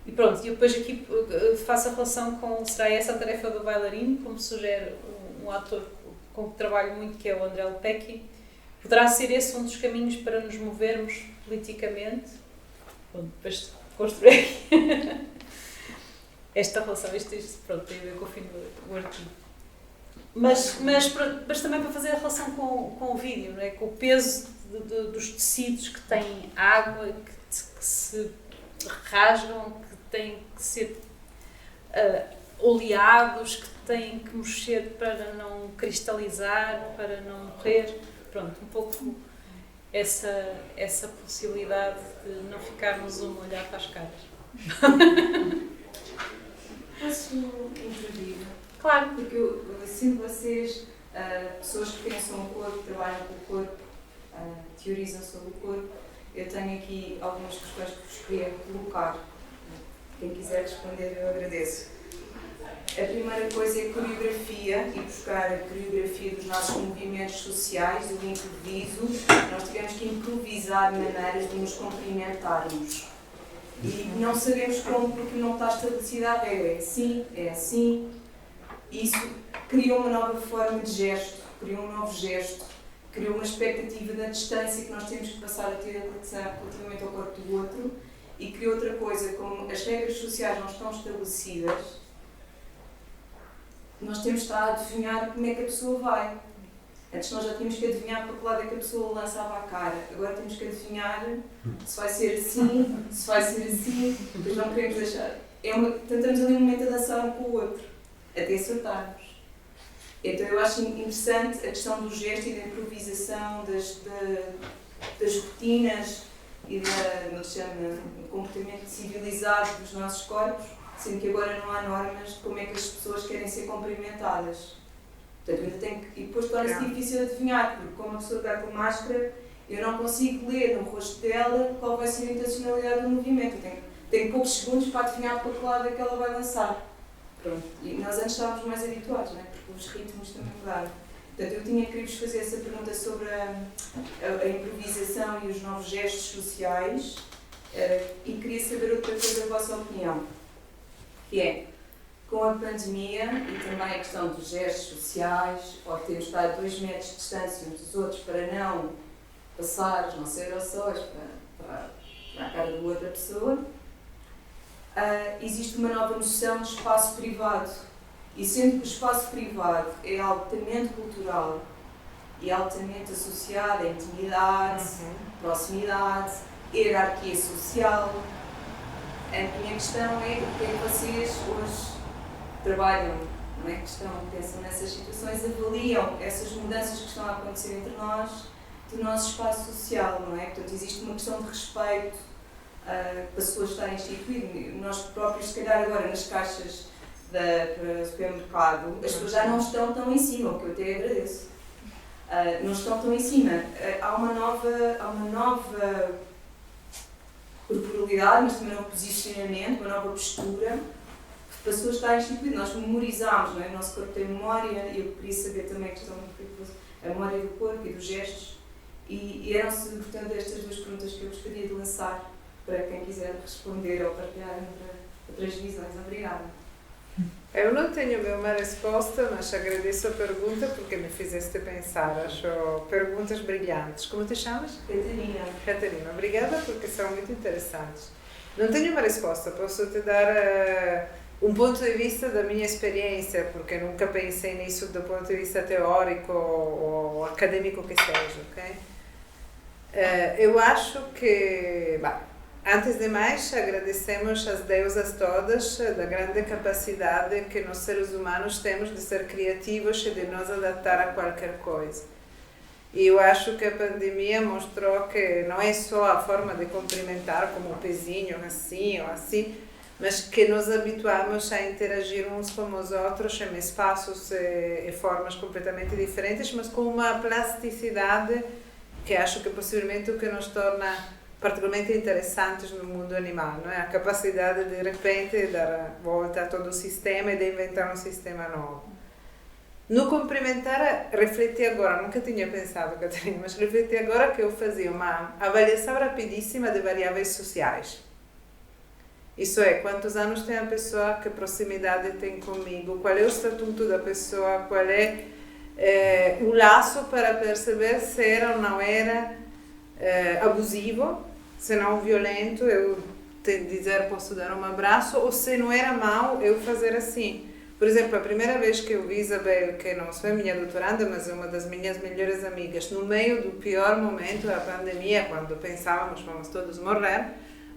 E pronto, e depois aqui faço a relação com, será essa a tarefa do bailarino, como sugere um ator com que trabalho muito, que é o André Lepecki. Poderá ser esse um dos caminhos para nos movermos politicamente? Bom, depois de construir esta relação, isto pronto, tem a ver com o fim do artigo. Mas também para fazer a relação com o vídeo, não é? Com o peso dos tecidos que têm água, que se rasgam, que têm que ser oleados, que têm que mexer para não cristalizar, para não morrer. Pronto, um pouco essa possibilidade de não ficarmos a olhar para as caras. Posso intervir? Claro. Porque eu sinto vocês, pessoas que pensam o corpo, trabalham com o corpo, teorizam sobre o corpo. Eu tenho aqui algumas questões que vos queria colocar. Quem quiser responder, eu agradeço. A primeira coisa é coreografia e buscar a coreografia dos nossos movimentos sociais, o improviso. Nós tivemos que improvisar maneiras de nos cumprimentarmos. E não sabemos como, porque não está estabelecida a regra. É assim. Isso criou uma nova forma de gesto, criou um novo gesto, criou uma expectativa da distância que nós temos que passar a ter relativamente ao corpo do outro, e criou outra coisa, como as regras sociais não estão estabelecidas, nós temos de estar a adivinhar como é que a pessoa vai. Antes nós já tínhamos que adivinhar para que lado é que a pessoa lançava a cara, agora temos que adivinhar se vai ser assim, se vai ser assim, depois não queremos deixar. Tentamos ali um momento a dançar um com o outro, até acertarmos. Então eu acho interessante a questão do gesto e da improvisação, das rotinas e do comportamento civilizado dos nossos corpos, sendo que agora não há normas de como é que as pessoas querem ser cumprimentadas. Portanto, ainda tenho que, e depois torna-se difícil adivinhar, porque como a pessoa está com máscara, eu não consigo ler no rosto dela qual vai ser a intencionalidade do movimento. Eu tenho poucos segundos para adivinhar para que lado é que ela vai lançar. Pronto. E nós antes estávamos mais habituados, não é? Porque os ritmos também mudaram. Portanto, eu tinha querido fazer essa pergunta sobre a improvisação e os novos gestos sociais, e queria saber outra coisa, a vossa opinião, que é, com a pandemia e também a questão dos gestos sociais, ou termos estado a 2 metros de distância uns dos outros para não passar os nossos aerossóis para a cara da outra pessoa, existe uma nova noção de espaço privado. E sendo que o espaço privado é altamente cultural e altamente associado à intimidade, proximidade, hierarquia social, a minha questão é o que é que vocês hoje trabalham, não é? Pensam nessas situações, avaliam essas mudanças que estão a acontecer entre nós, do nosso espaço social, não é? Portanto, existe uma questão de respeito para as pessoas estarem instituídas. Nós próprios, se calhar agora nas caixas do supermercado, as pessoas já não estão tão em cima, o que eu até agradeço. Não estão tão em cima. Há uma nova corporalidade, mas também um novo posicionamento, uma nova postura, para as pessoas estarem instituídas. Nós memorizámos, não é? O nosso corpo tem memória, e eu queria saber também a questão da memória do corpo e dos gestos. E eram-se, portanto, estas 2 perguntas que eu gostaria de lançar para quem quiser responder ou partilhar outras visões. Obrigada. Eu não tenho uma resposta, mas agradeço a pergunta porque me fizeste pensar. Acho perguntas brilhantes. Como te chamas? Catarina. Catarina, obrigada porque são muito interessantes. Não tenho uma resposta, posso te dar um ponto de vista da minha experiência, porque nunca pensei nisso do ponto de vista teórico ou acadêmico que seja, ok? Eu acho que, antes de mais, agradecemos às deusas todas da grande capacidade que nós seres humanos temos de ser criativos e de nos adaptar a qualquer coisa. E eu acho que a pandemia mostrou que não é só a forma de cumprimentar como um pezinho, assim ou assim, mas que nos habituamos a interagir uns com os outros em espaços e formas completamente diferentes, mas com uma plasticidade que acho que possivelmente o que nos torna particolarmente interessantes no mundo animal, não é? A capacidade de repente dar volta a todo o sistema e de inventar um sistema novo. No complementar, refleti agora, nunca tinha pensado, Catarina, mas refleti agora que eu fazia uma avaliação rapidíssima de variáveis sociais. Isso é, quantos anos tem a pessoa, que proximidade tem comigo, qual é o estatuto da pessoa, qual é o laço para perceber se era ou não era abusivo, se não violento, eu dizer posso dar um abraço, ou se não era mau, eu fazer assim. Por exemplo, a primeira vez que eu vi Isabel, que não só é minha doutoranda, mas é uma das minhas melhores amigas, no meio do pior momento da pandemia, quando pensávamos vamos todos morrer,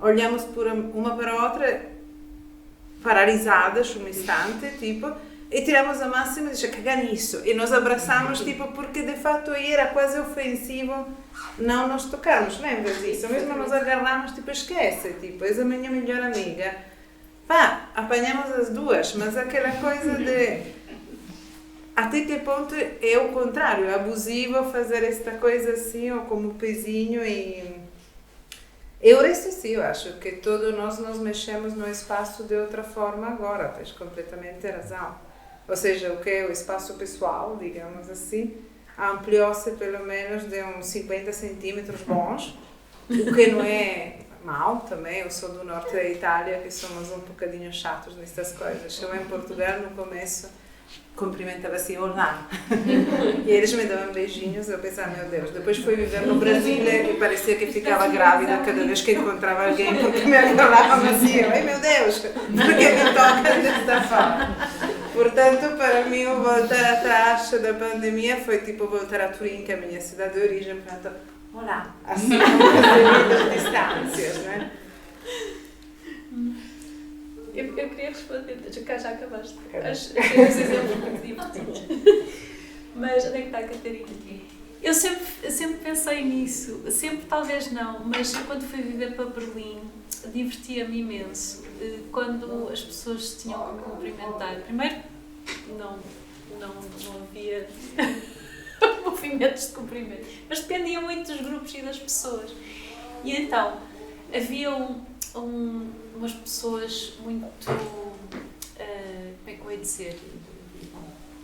olhamos por uma para a outra, paralisadas um instante, tipo, e tiramos a máxima e disse, caga nisso. E nos abraçamos, tipo, porque de fato aí era quase ofensivo não nos tocarmos, lembras disso? Mesmo nos agarramos, tipo, esquece, tipo, és a minha melhor amiga. Pá, apanhamos as duas, mas aquela coisa de até que ponto é o contrário, é abusivo fazer esta coisa assim, ou como pezinho e... Eu resto sim, eu acho que todos nós nos mexemos no espaço de outra forma agora, tens completamente razão. Ou seja, o que é o espaço pessoal, digamos assim, ampliou-se pelo menos de uns 50 centímetros bons, o que não é mal também. Eu sou do norte da Itália, que somos um bocadinho chatos nestas coisas. Eu em Portugal, no começo, cumprimentava assim, olá. E eles me davam beijinhos, eu pensava, meu Deus. Depois fui viver no Brasil e parecia que ficava grávida cada vez que encontrava alguém, porque me agarravam assim, ai meu Deus, porque me tocam desta forma. Portanto, para mim, o voltar atrás da pandemia foi tipo voltar a Turim, que é a minha cidade de origem, portanto, olá, assim, com as distâncias, né? Eu queria responder, já acabaste. Acho que os exemplos muito divertidos. Mas onde é que está a Catarina? Eu sempre pensei nisso, sempre talvez não, mas quando fui viver para Berlim, divertia-me imenso quando as pessoas se tinham que cumprimentar. Primeiro, não havia movimentos de cumprimento, mas dependia muito dos grupos e das pessoas. E então, havia umas pessoas muito, como é que eu ia dizer,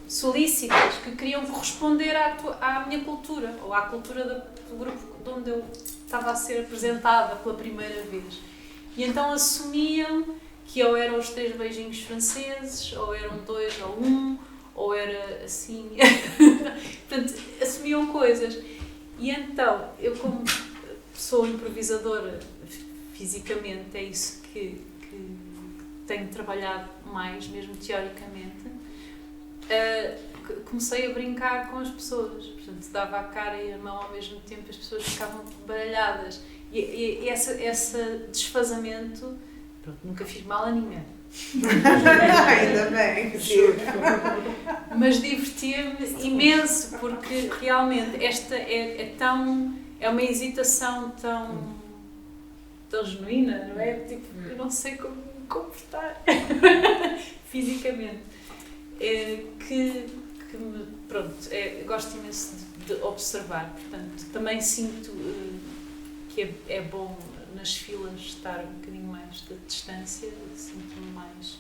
solícitas, que queriam corresponder à minha cultura, ou à cultura do grupo de onde eu estava a ser apresentada pela primeira vez. E então assumiam que ou eram os 3 beijinhos franceses, ou eram 2 ou 1, ou era assim. Portanto, assumiam coisas. E então, eu como pessoa improvisadora, fisicamente, é isso que tenho trabalhado mais, mesmo teoricamente, comecei a brincar com as pessoas. Portanto, dava a cara e a mão ao mesmo tempo, as pessoas ficavam baralhadas. E esse desfazamento, pronto, nunca fiz mal a ninguém. Ainda bem, juro. Mas divertia-me imenso, porque realmente esta é uma hesitação tão genuína, não é? Tipo, eu não sei como me comportar fisicamente. Gosto imenso de observar, portanto, também sinto que é bom nas filas estar um bocadinho mais de distância, sinto-me mais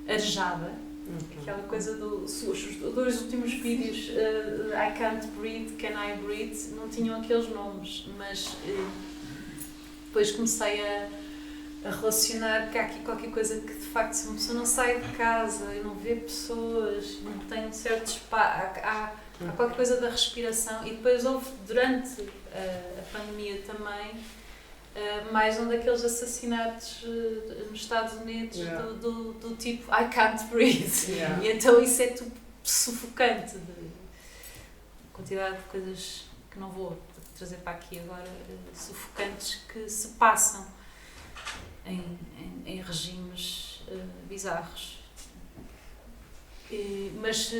arejada. Aquela coisa os 2 últimos vídeos, I Can't Breathe, Can I Breathe, não tinham aqueles nomes, mas depois comecei a relacionar que há aqui qualquer coisa que de facto, se uma pessoa não sai de casa e não vê pessoas, não tem um certo espaço, há qualquer coisa da respiração. E depois houve, durante a pandemia também, mais um daqueles assassinatos nos Estados Unidos, yeah, do tipo I can't breathe. Yeah. E então isso é tudo sufocante, de quantidade de coisas que não vou trazer para aqui agora, sufocantes, que se passam em regimes bizarros. Mas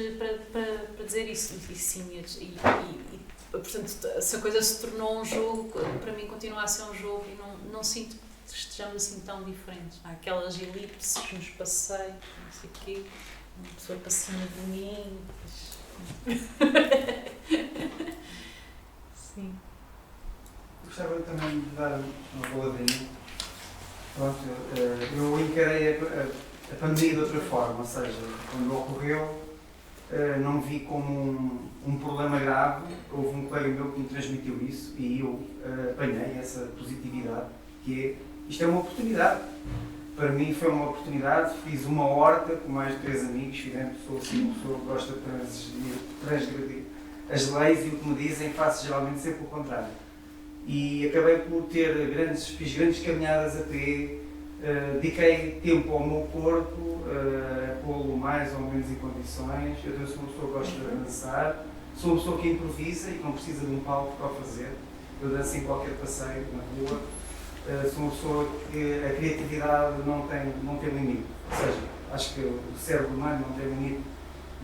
para dizer isso, e sim, portanto, essa coisa se tornou um jogo, para mim continua a ser um jogo, e não sinto que estejamos assim tão diferentes. Há aquelas elipses nos passeios, não sei o quê, uma pessoa para cima de mim. Sim. gostava também de dar uma boladinha. Pronto, eu encarei a pandemia de outra forma, ou seja, quando ocorreu, não vi como um problema grave. Houve um colega meu que me transmitiu isso e eu apanhei essa positividade, que é, isto é uma oportunidade. Para mim foi uma oportunidade, fiz uma horta com mais de 3 amigos, fizemos, sou assim uma pessoa que gosta de transgredir as leis, e o que me dizem faço geralmente sempre o contrário. E acabei por fiz grandes caminhadas a pé, dediquei tempo ao meu corpo, pô-lo mais ou menos em condições. Eu sou uma pessoa que gosta de dançar, sou uma pessoa que improvisa e que não precisa de um palco para o fazer. Eu danço em qualquer passeio, na rua. Sou uma pessoa que a criatividade não tem limite. Ou seja, acho que o cérebro humano não tem limite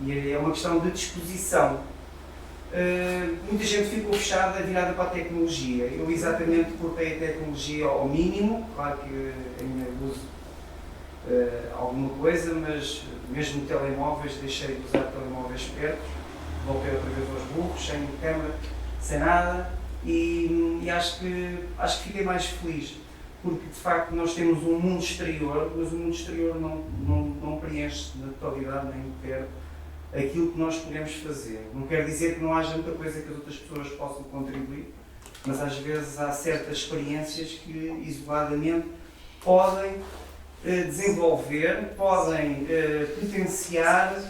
e é uma questão de disposição. Muita gente ficou fechada, virada para a tecnologia. Eu exatamente cortei a tecnologia ao mínimo, claro que ainda uso alguma coisa, mas mesmo telemóveis, deixei de usar telemóveis perto, voltei outra vez aos burros, sem câmera, sem nada, e acho que fiquei mais feliz, porque de facto nós temos um mundo exterior, mas o mundo exterior não preenche na totalidade nem de perto aquilo que nós podemos fazer. Não quer dizer que não haja muita coisa que as outras pessoas possam contribuir, mas às vezes há certas experiências que isoladamente podem desenvolver, podem potenciar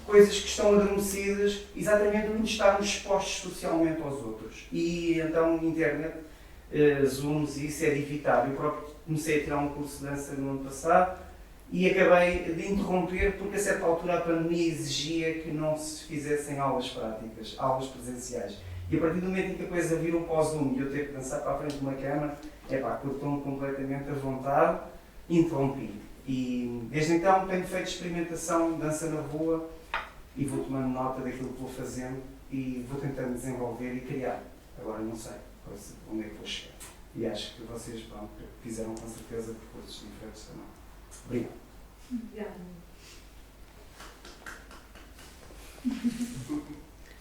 coisas que estão adormecidas exatamente onde estarmos expostos socialmente aos outros. E então a internet, Zooms, isso é de evitar. Eu próprio comecei a tirar um curso de dança no ano passado, e acabei de interromper porque a certa altura a pandemia exigia que não se fizessem aulas práticas, aulas presenciais. E a partir do momento em que a coisa virou para o Zoom e eu ter que dançar para a frente de uma câmara, cortou-me completamente a vontade, interrompi. E desde então tenho feito experimentação de dança na rua e vou tomando nota daquilo que vou fazendo e vou tentando desenvolver e criar. Agora não sei onde é que vou chegar. E acho que vocês fizeram com certeza percursos diferentes também. Obrigado.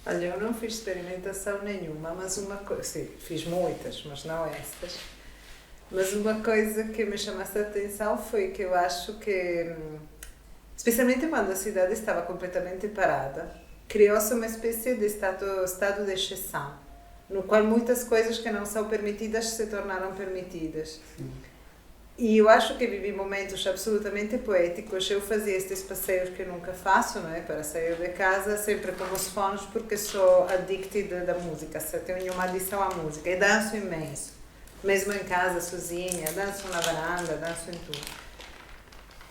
Olha, eu não fiz experimentação nenhuma, mas uma coisa, sim, fiz muitas, mas não estas. Mas uma coisa que me chamasse a atenção foi que eu acho que, especialmente quando a cidade estava completamente parada, criou-se uma espécie de estado de exceção, no qual muitas coisas que não são permitidas se tornaram permitidas. Sim. E eu acho que vivi momentos absolutamente poéticos. Eu fazia estes passeios que eu nunca faço, não é? Para sair de casa, sempre com os fones, porque sou addicted da música, tenho uma adição à música e danço imenso. Mesmo em casa, sozinha, danço na varanda, danço em tudo.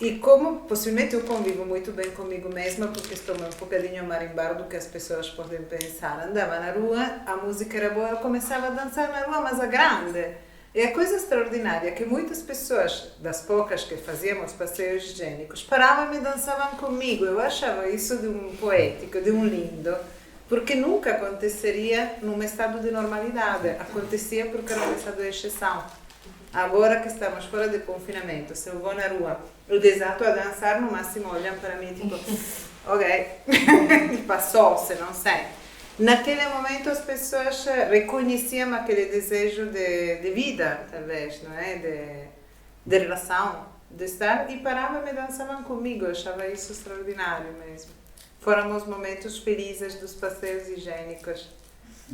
E como possivelmente eu convivo muito bem comigo mesma, porque estou um bocadinho a marimbar do que as pessoas podem pensar. Andava na rua, a música era boa, eu começava a dançar na rua, mas a grande. E a coisa extraordinária é que muitas pessoas, das poucas que fazíamos passeios higiênicos, paravam e dançavam comigo. Eu achava isso de um poético, de um lindo, porque nunca aconteceria num estado de normalidade. Acontecia porque era um estado de exceção. Agora que estamos fora de confinamento, se eu vou na rua, eu desato a dançar, no máximo olham para mim tipo, ok, passou-se, não sei. Naquele momento as pessoas reconheciam aquele desejo de vida, talvez, não é? De relação, de estar, e paravam e dançavam comigo. Eu achava isso extraordinário mesmo. Foram os momentos felizes dos passeios higiênicos,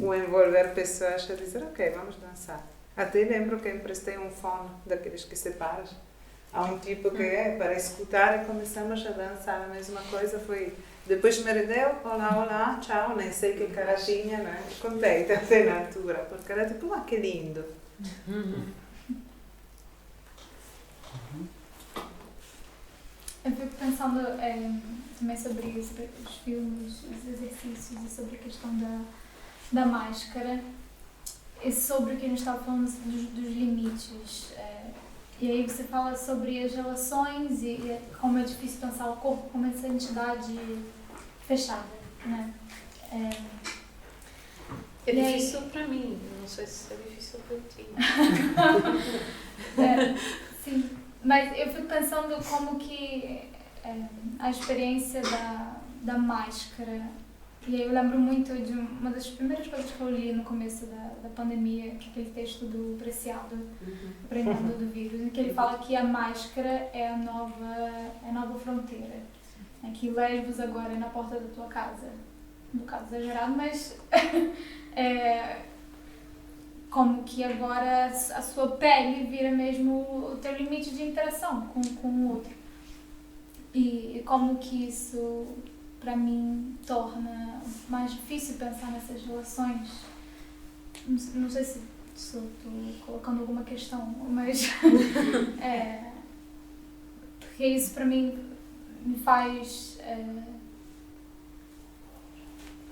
o envolver pessoas a dizer, ok, vamos dançar. Até lembro que emprestei um fone daqueles que separas a um tipo que para escutar, e começamos a dançar. A mesma coisa foi... Depois me deu, olá, tchau, nem sei que cara tinha, né? Contei até na altura, porque era tipo, que lindo. Eu fico pensando também sobre os filmes, os exercícios e sobre a questão da máscara e sobre o que a gente estava falando dos limites. E aí você fala sobre as relações e como é difícil pensar o corpo como essa entidade fechada, né? É difícil para mim, não sei se é difícil para ti. Sim, mas eu fico pensando como que a experiência da máscara E aí eu lembro muito de uma das primeiras coisas que eu li no começo da pandemia, que é aquele texto do Preciado, Aprendendo do Vírus, em que ele fala que a máscara é a nova fronteira. Que Lesbos agora é na porta da tua casa. Um bocado exagerado, mas como que agora a sua pele vira mesmo o teu limite de interação com o outro. E como que isso, para mim, torna mais difícil pensar nessas relações. Não sei se estou colocando alguma questão, mas porque isso para mim me faz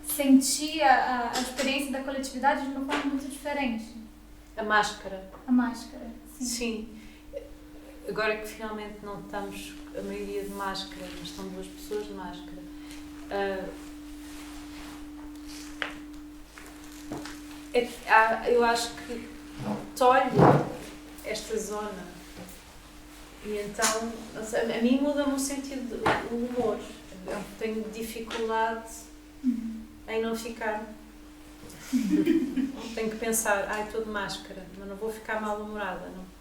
sentir a experiência da coletividade de uma forma muito diferente. A máscara. A máscara, sim. Sim. Agora que finalmente não estamos a maioria de máscara, mas estão 2 pessoas de máscara. Eu acho que tolho esta zona e então, a mim muda-me o sentido do humor. Eu tenho dificuldade em não ficar. Tenho que pensar, estou de máscara, mas não vou ficar mal-humorada, não.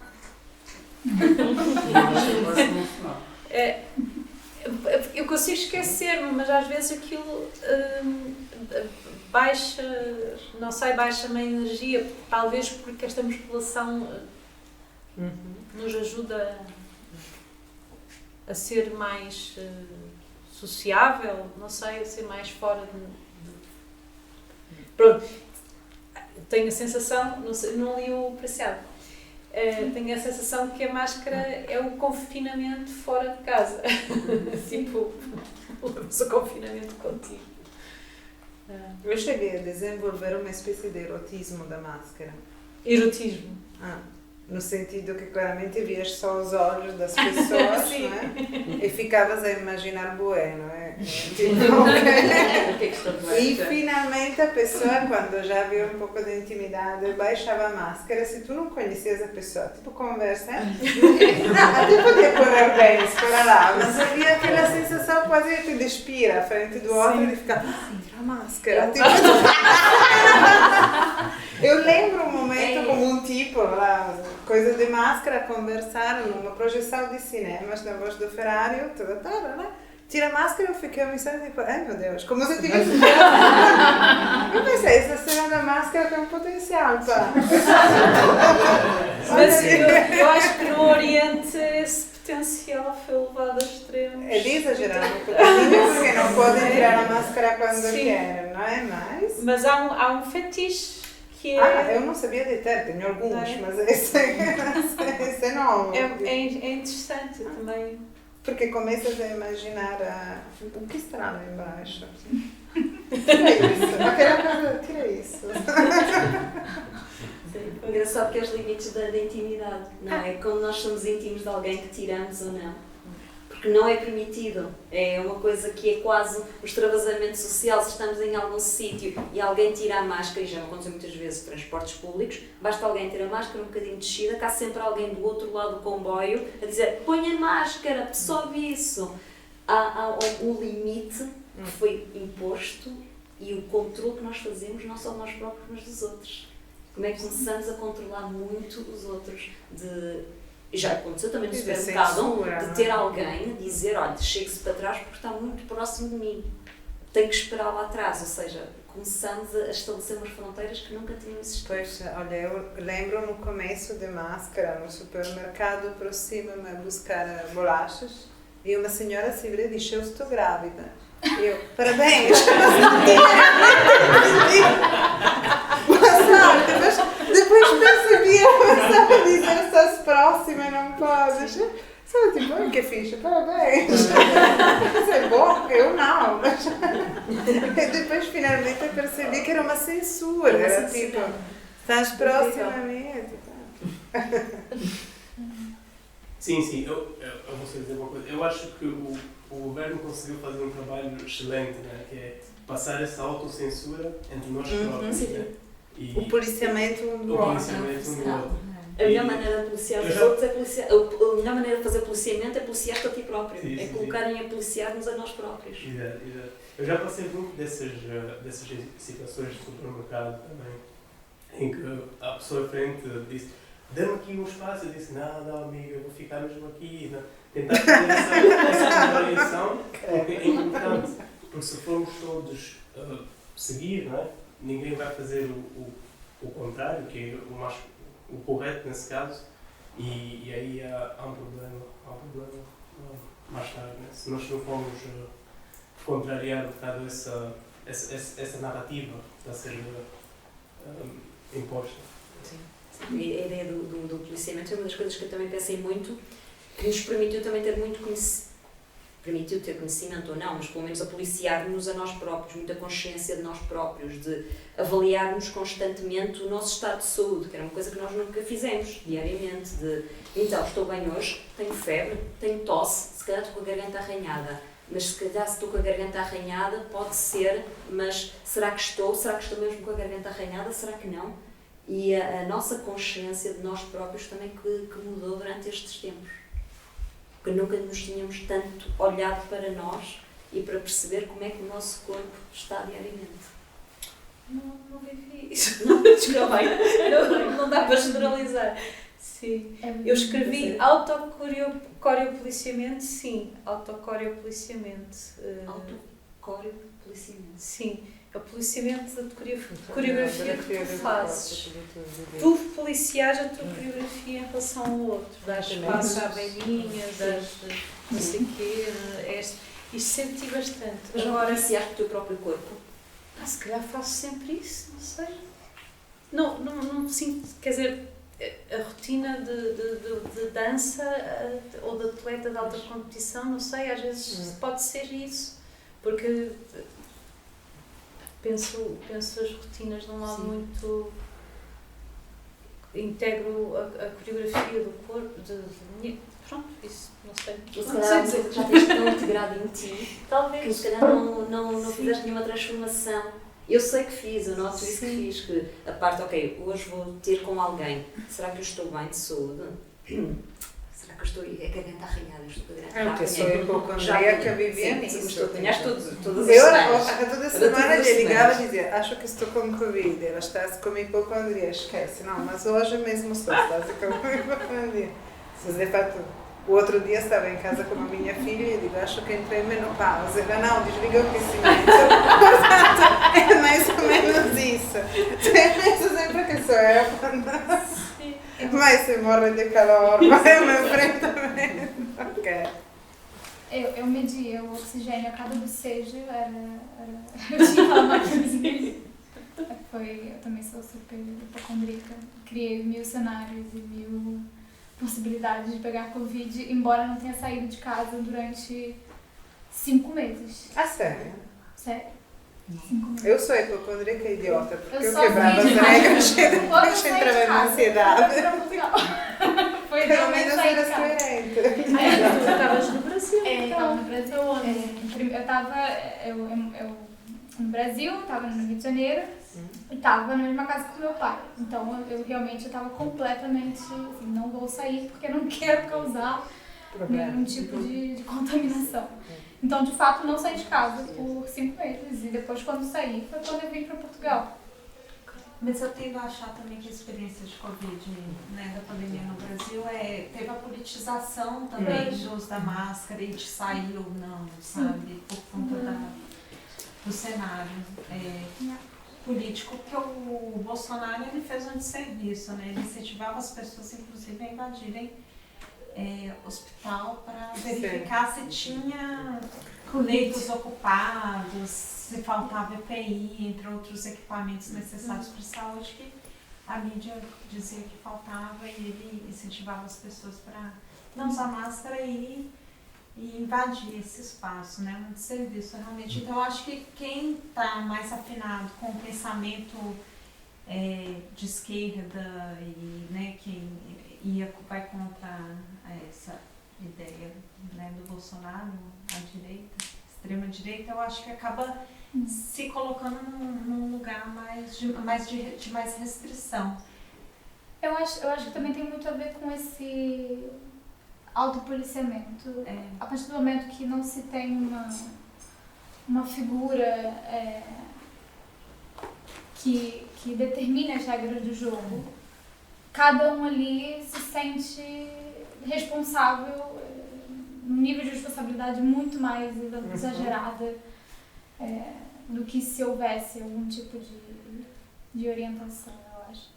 Eu consigo esquecer-me, mas às vezes aquilo baixa-me a energia, talvez porque esta musculação nos ajuda a ser mais sociável, não sei, a ser mais fora Pronto, tenho a sensação, não li o Preciado, tenho a sensação que a máscara é o confinamento fora de casa. Tipo, o confinamento contigo. Eu cheguei a desenvolver uma espécie de erotismo da máscara. Erotismo. No sentido que claramente vias só os olhos das pessoas, não é? E ficavas a imaginar bué, não é? E finalmente a pessoa, quando já havia um pouco de intimidade, baixava a máscara. Se tu não conhecias a pessoa, tipo conversa, até podia correr bem, para lá, mas havia aquela sensação quase de te despir à frente do outro e ficar, tira a máscara. Tipo, eu lembro um momento como um tipo, coisa de máscara, conversar numa projeção de cinemas na Voz do Ferrário, tira a máscara, eu fiquei um instante tipo, ai meu Deus, como se eu tivesse... Eu pensei, essa cena da máscara tem um potencial, pá. Mas eu acho que no Oriente esse potencial foi levado a extremos. É de exagerar um pouquinho, porque não podem tirar a máscara quando querem, não é? Mas há um fetiche. Eu não sabia de ter, tenho alguns, mas esse é novo. É interessante também. Porque começas a imaginar o que estará lá embaixo. Tira isso, aquela coisa, tira isso. Sim. Engraçado que é os limites da intimidade, não é? Quando nós somos íntimos de alguém que tiramos ou não. Porque não é permitido, é uma coisa que é quase um extravasamento social. Se estamos em algum sítio e alguém tira a máscara, e já me aconteceu muitas vezes em transportes públicos, basta alguém tirar a máscara um bocadinho descida, cá sempre alguém do outro lado do comboio a dizer, ponha máscara, absorve isso. Há um limite que foi imposto e o controle que nós fazemos não só nós próprios, mas dos outros. Como é que começamos a controlar muito os outros? Já aconteceu também no supermercado, de ter alguém a dizer, olha, chegue-se para trás porque está muito próximo de mim. Tenho que esperar lá atrás, ou seja, começamos a estabelecer umas fronteiras que nunca tinham existido. Pois, olha, eu lembro no começo de máscara, no supermercado, aproxima-me a buscar bolachas e uma senhora se vira e diz, eu estou grávida. E eu, parabéns! Mas depois percebi, eu começava a dizer, estás próxima e não podes. Sabe, tipo, que fixe, parabéns! Isso é bom, eu não. Mas... depois finalmente eu percebi que era uma censura. Era tipo, estás próxima a mim? Sim, eu vou só dizer uma coisa. Eu acho que o governo conseguiu fazer um trabalho excelente, né? Que é passar essa autocensura entre nós próprios. Né? E o policiamento um do outro. A melhor maneira de policiar os outros é policiar. A melhor maneira de fazer policiamento é policiar-te a ti próprio. Sim, é sim, colocarem a policiar-nos a nós próprios. Exato. Eu já passei muito dessas situações de supermercado também, em que a pessoa à frente disse: dê-me aqui um espaço. Eu disse: não, amigo, eu vou ficar mesmo aqui. Não. Tentar fazer essa avaliação, porque é importante, porque se formos todos seguir, não é? Ninguém vai fazer o contrário, que é o correto nesse caso, e aí há um problema mais tarde, né? Se nós não formos contrariar um bocado essa narrativa que está a ser imposta. Sim. A ideia do policiamento é uma das coisas que eu também pensei muito, que nos permitiu também ter muito permitiu ter conhecimento ou não, mas pelo menos a policiar-nos a nós próprios, muita consciência de nós próprios, de avaliarmos constantemente o nosso estado de saúde, que era uma coisa que nós nunca fizemos diariamente, então estou bem hoje, tenho febre, tenho tosse, se calhar estou com a garganta arranhada, mas se calhar se estou com a garganta arranhada pode ser, mas será que estou mesmo com a garganta arranhada, será que não? E a nossa consciência de nós próprios também que mudou durante estes tempos. Porque nunca nos tínhamos tanto olhado para nós e para perceber como é que o nosso corpo está diariamente. Não vivi isso. Não, desculpa bem. Não dá para generalizar. Sim. Eu escrevi autocoriopoliciamento, sim. Autocoriopoliciamento. Autocoriopoliciamento. Sim. É o policiamento da coreografia que tu fazes. Tu policiares a tua coreografia em relação ao outro. Dás espaço à velhinha, dás não sei o quê. Isto senti bastante. Mas agora policiaste o teu próprio corpo? Se calhar faço sempre isso, não sei. Não sinto, quer dizer, a rotina de dança ou de atleta de alta competição, não sei, às vezes pode ser isso. Porque penso as rotinas de um lado muito. Integro a coreografia do corpo, pronto, isso, não sei. Se calhar já tens tão integrado em ti, talvez. Que se calhar não fizeste nenhuma transformação. Eu sei que fiz, eu noto isso que fiz, que a parte, ok, hoje vou ter com alguém, será que eu estou bem de saúde? Será que eu estou, é que a garganta arranhada, estou com a garganta arranhada. Porque sou hipocondríaca que vivia nisso. Todas as Eu, semanas. toda semana lhe ligava e dizia: acho que estou com Covid. Ela está com hipocondria. Esquece, não, mas hoje mesmo estou com hipocondria. Mas de facto, o outro dia estava em casa com a minha filha e digo: acho que entrei em menopausa. Ela: não, desliga o aquecimento. Portanto, é mais ou menos isso. Penso sempre que sou eu. Mas se morre de calor, vai me enfrentamento. Ok. Eu media o oxigênio a cada bocejo, eu tinha uma maquininha. Eu também sou super hipocondríaca. Criei 1000 cenários e 1000 possibilidades de pegar Covid, embora não tenha saído de casa durante 5 meses. Ah, sério? Sério? 5 meses. Eu sou hipocondríaca idiota, porque eu sozinha, quebrava as regras e depois entrava em ansiedade. Foi Pelo realmente menos sair de eras casa. coerente. Tu estavas no Brasil? Estava no Brasil. Aonde? Eu estava no Brasil, estava no Rio de Janeiro e estava na mesma casa que o meu pai. Então eu realmente estava completamente assim, não vou sair porque eu não quero causar nenhum tipo de contaminação. Então, de fato, não saí de casa por 5 meses e depois quando saí foi quando eu vim para Portugal. Mas eu tendo a achar também que a experiência de Covid, né, da pandemia no Brasil, teve a politização também do uso da máscara e de sair ou não, sabe, por conta do cenário político, que o Bolsonaro ele fez um desserviço, né, ele incentivava as pessoas, inclusive, a invadirem hospital para verificar se tinha leitos ocupados, se faltava EPI, entre outros equipamentos necessários para a saúde, que a mídia dizia que faltava e ele incentivava as pessoas para não usar máscara e invadir esse espaço, né? Um desserviço realmente. Então, eu acho que quem está mais afinado com o pensamento de esquerda e, né, quem vai contra essa ideia, né, do Bolsonaro, a direita, extrema direita, eu acho que acaba se colocando num lugar de mais restrição. Eu acho que também tem muito a ver com esse autopoliciamento. A partir do momento que não se tem uma figura que determine as regras do jogo, cada um ali se sente responsável, num nível de responsabilidade muito mais exagerada do que se houvesse algum tipo de orientação, eu acho.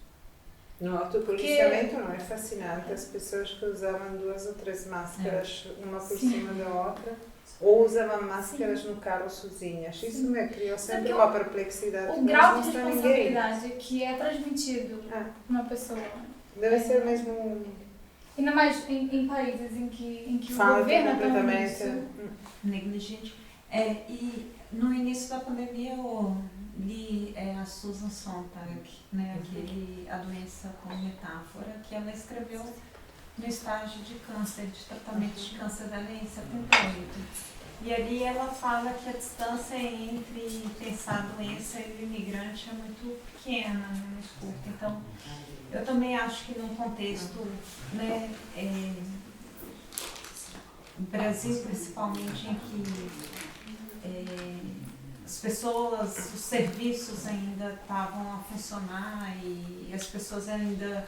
No autopoliciamento não é fascinante as pessoas que usavam 2 ou 3 máscaras, uma por cima da outra, ou usavam máscaras no carro sozinhas. Isso me criou sempre uma perplexidade. O grau de responsabilidade que é transmitido por uma pessoa deve ser mesmo ainda mais em países em que o falta governo é tão completamente negligente. E no início da pandemia eu li a Susan Sontag, né, A Doença como Metáfora, que ela escreveu no estágio de câncer, de tratamento de câncer dela em 78. E ali ela fala que a distância entre pensar a doença e o imigrante é muito pequena, muito curta. Então, eu também acho que num contexto, né, Brasil principalmente, em que as pessoas, os serviços ainda estavam a funcionar e as pessoas ainda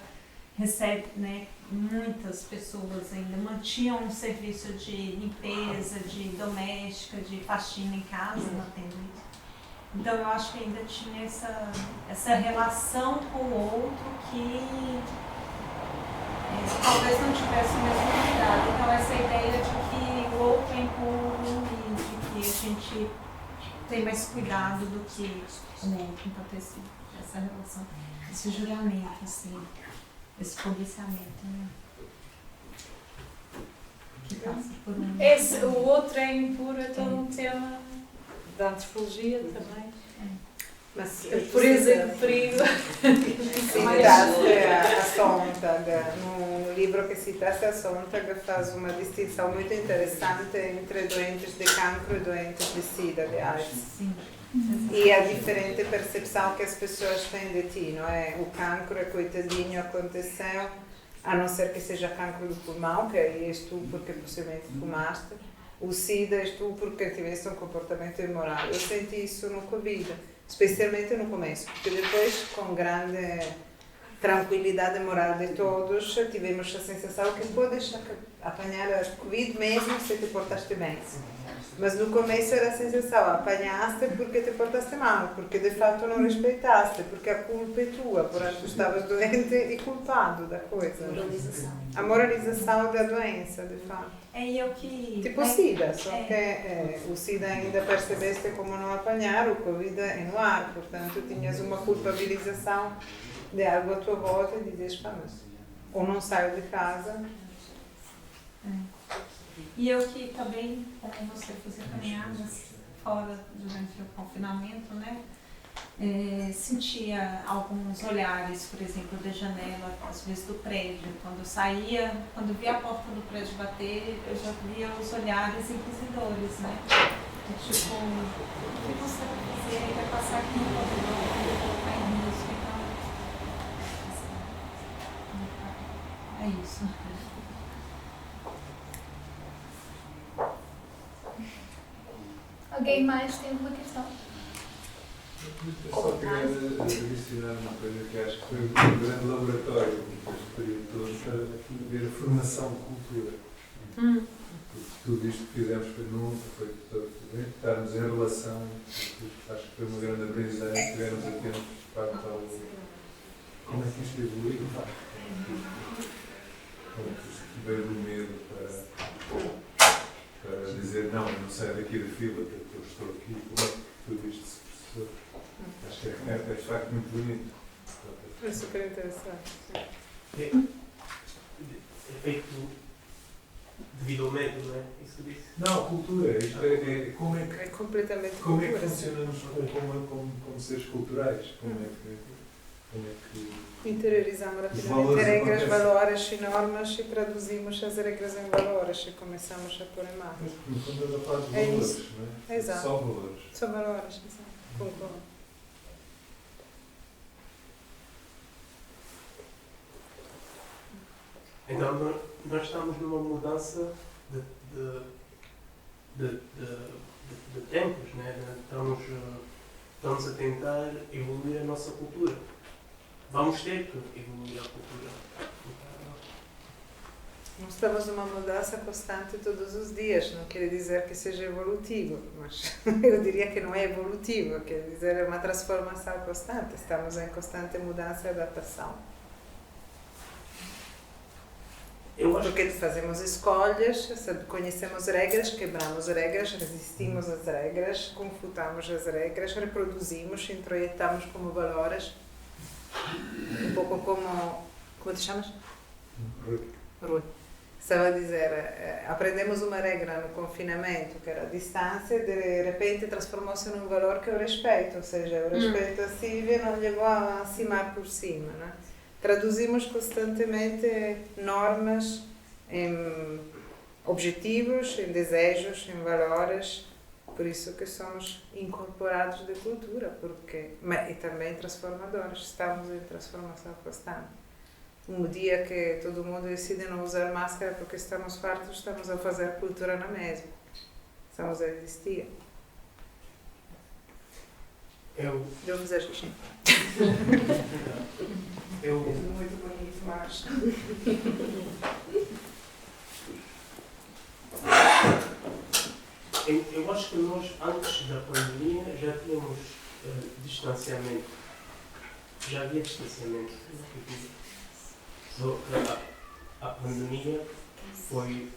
recebem, né, muitas pessoas ainda mantinham um serviço de limpeza, de doméstica, de faxina em casa, mantendo isso. Então eu acho que ainda tinha essa relação com o outro que talvez não tivesse o mesmo cuidado. Então essa ideia de que o outro é impuro e de que a gente tem mais cuidado do que o outro. Então tem essa relação, esse julgamento, assim, esse policiamento, né? Que passa por O outro é impuro, é todo um tema da antropologia também. Mas Pureza e perigo. Citaste a Sontag, no livro que citaste, a Sontag faz uma distinção muito interessante entre doentes de cancro e doentes de SIDA, de AIDS. Sim. E a diferente percepção que as pessoas têm de ti, não é? O cancro é coitadinho, aconteceu, a não ser que seja cancro do pulmão, que aí és tu porque possivelmente fumaste. O SIDA és tu porque tiveste um comportamento imoral. Eu senti isso no Covid, especialmente no começo, porque depois, com grande tranquilidade moral de todos, tivemos a sensação que podes apanhar a Covid mesmo se te portaste bem. Mas no começo era a sensação, apanhaste porque te portaste mal, porque de fato não respeitaste, porque a culpa é tua, portanto estavas doente e culpado da coisa. A moralização da doença, de fato. E eu que... Tipo o SIDA, só que o SIDA ainda percebeste como não apanhar, o Covid é no ar, portanto tinhas uma culpabilização de algo à tua volta e dizias, pá, mas ou não saio de casa. E eu que também, como você, fazia caminhadas fora durante o confinamento, né? Sentia alguns olhares, por exemplo, da janela, às vezes do prédio. Quando eu saía, quando eu via a porta do prédio bater, eu já via os olhares inquisidores, né? Tipo, o que você vai fazer? Vai passar aqui no corredor, vai colocar em risco, então... É isso. Alguém mais tem alguma questão? Eu só queria adicionar uma coisa que acho que foi um grande laboratório neste período todo para ver a formação de cultura. Porque tudo isto que fizemos foi estarmos em relação, acho que foi uma grande aprendizagem, estivermos atentos para como é que isto evolui, como é que isto veio do medo para dizer não, eu não saio daqui da fila, porque eu estou aqui, como é que tudo isto se processou. Acho que é de facto muito bonito. É super interessante. É feito devido ao medo, não é? Isso disse. Não, cultura. Isto como é que, É completamente como é que cultura. funcionamos como seres culturais? Como é que Interiorizamos Os rapidamente valores regras, acontecem. valores e normas e traduzimos as regras em valores e começamos a pôr em marcha. Mas, no fundo, ela fala de É valores, isso. não é? Exato. Só valores. São valores, exato. Concordo. Então nós estamos numa mudança de tempos, né? Estamos a tentar evoluir a nossa cultura. Vamos ter que evoluir a cultura. Nós estamos numa mudança constante todos os dias, não quer dizer que seja evolutivo, mas eu diria que não é evolutivo, quer dizer é uma transformação constante, estamos em constante mudança e adaptação. Porque fazemos escolhas, conhecemos regras, quebramos regras, resistimos às regras, confutamos as regras, reproduzimos, introjetamos como valores, um pouco como te chamas? Rui. Estava a dizer, aprendemos uma regra no confinamento, que era a distância, de repente transformou-se num valor que é o respeito, ou seja, o respeito a Silvia não levou a acimar por cima, né? Traduzimos constantemente normas em objetivos, em desejos, em valores, por isso que somos incorporados de cultura, e também transformadores, estamos em transformação constante. Um dia que todo mundo decide não usar máscara porque estamos fartos, estamos a fazer cultura na mesma, estamos a existir. Vamos dizer xixi. Muito bonito, mas... Eu acho que nós, antes da pandemia, já tínhamos distanciamento. Já havia distanciamento. A pandemia foi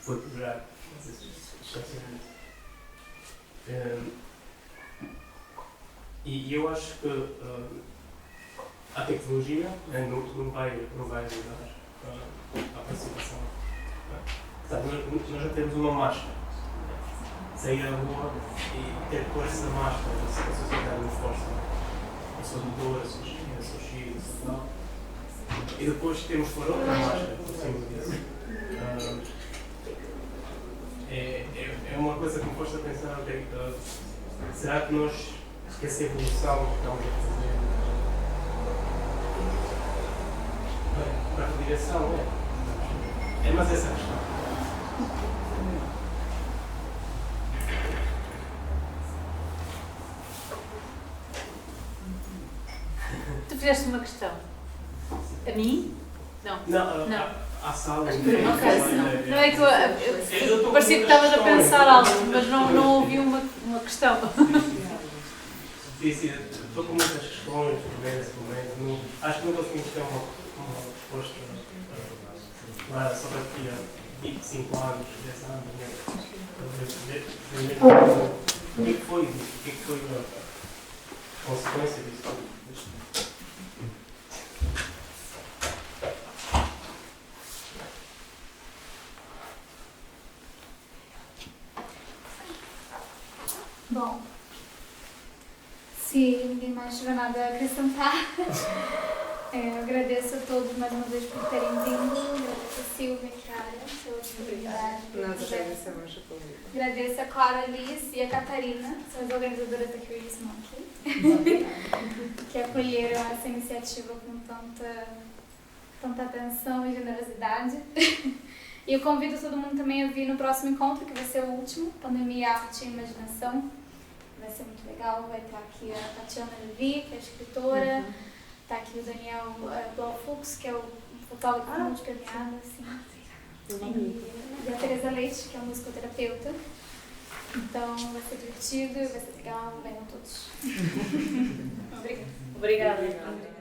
quebrar esse distanciamento. E eu acho que a tecnologia não vai ajudar a participação. Nós já temos uma máscara. Sair à rua e ter que pôr essa máscara, a sociedade nos força. Eu sou doutora, sou China, sou Chile, sou tal. E depois temos que pôr outra máscara por cima disso. É uma coisa que me pôs a pensar, será que nós, essa evolução que estamos a fazer, para que direção é? Mas essa questão. Tu fizeste uma questão. A mim? Não. Não. À sala. Não é que eu parecia que estavas a pensar algo, mas não ouvi uma questão. Sim, estou com muitas questões nesse momento. Acho que não conseguimos ter uma resposta clara só daqui a 5 anos, 10 anos. O que foi isso? O que foi a consequência disso? Bom, se ninguém mais tiver nada a acrescentar, eu agradeço a todos mais uma vez por terem vindo. Agradeço a Silvia e a Clara pela disponibilidade. Nós agradecemos o convite. Agradeço a Clara, Alice e a Catarina, que são as organizadoras da Curious Monkey, que acolheram essa iniciativa com tanta atenção e generosidade. E eu convido todo mundo também a vir no próximo encontro, que vai ser o último, Pandemia, Arte e Imaginação. Vai ser muito legal, vai estar aqui a Tatiana Levi, que é a escritora, está aqui o Daniel Blofux, que é o fotógrafo multipremiado, assim. E a Teresa Leite, que é uma musicoterapeuta. Então vai ser divertido, vai ser legal, venham todos. Obrigada. Obrigada.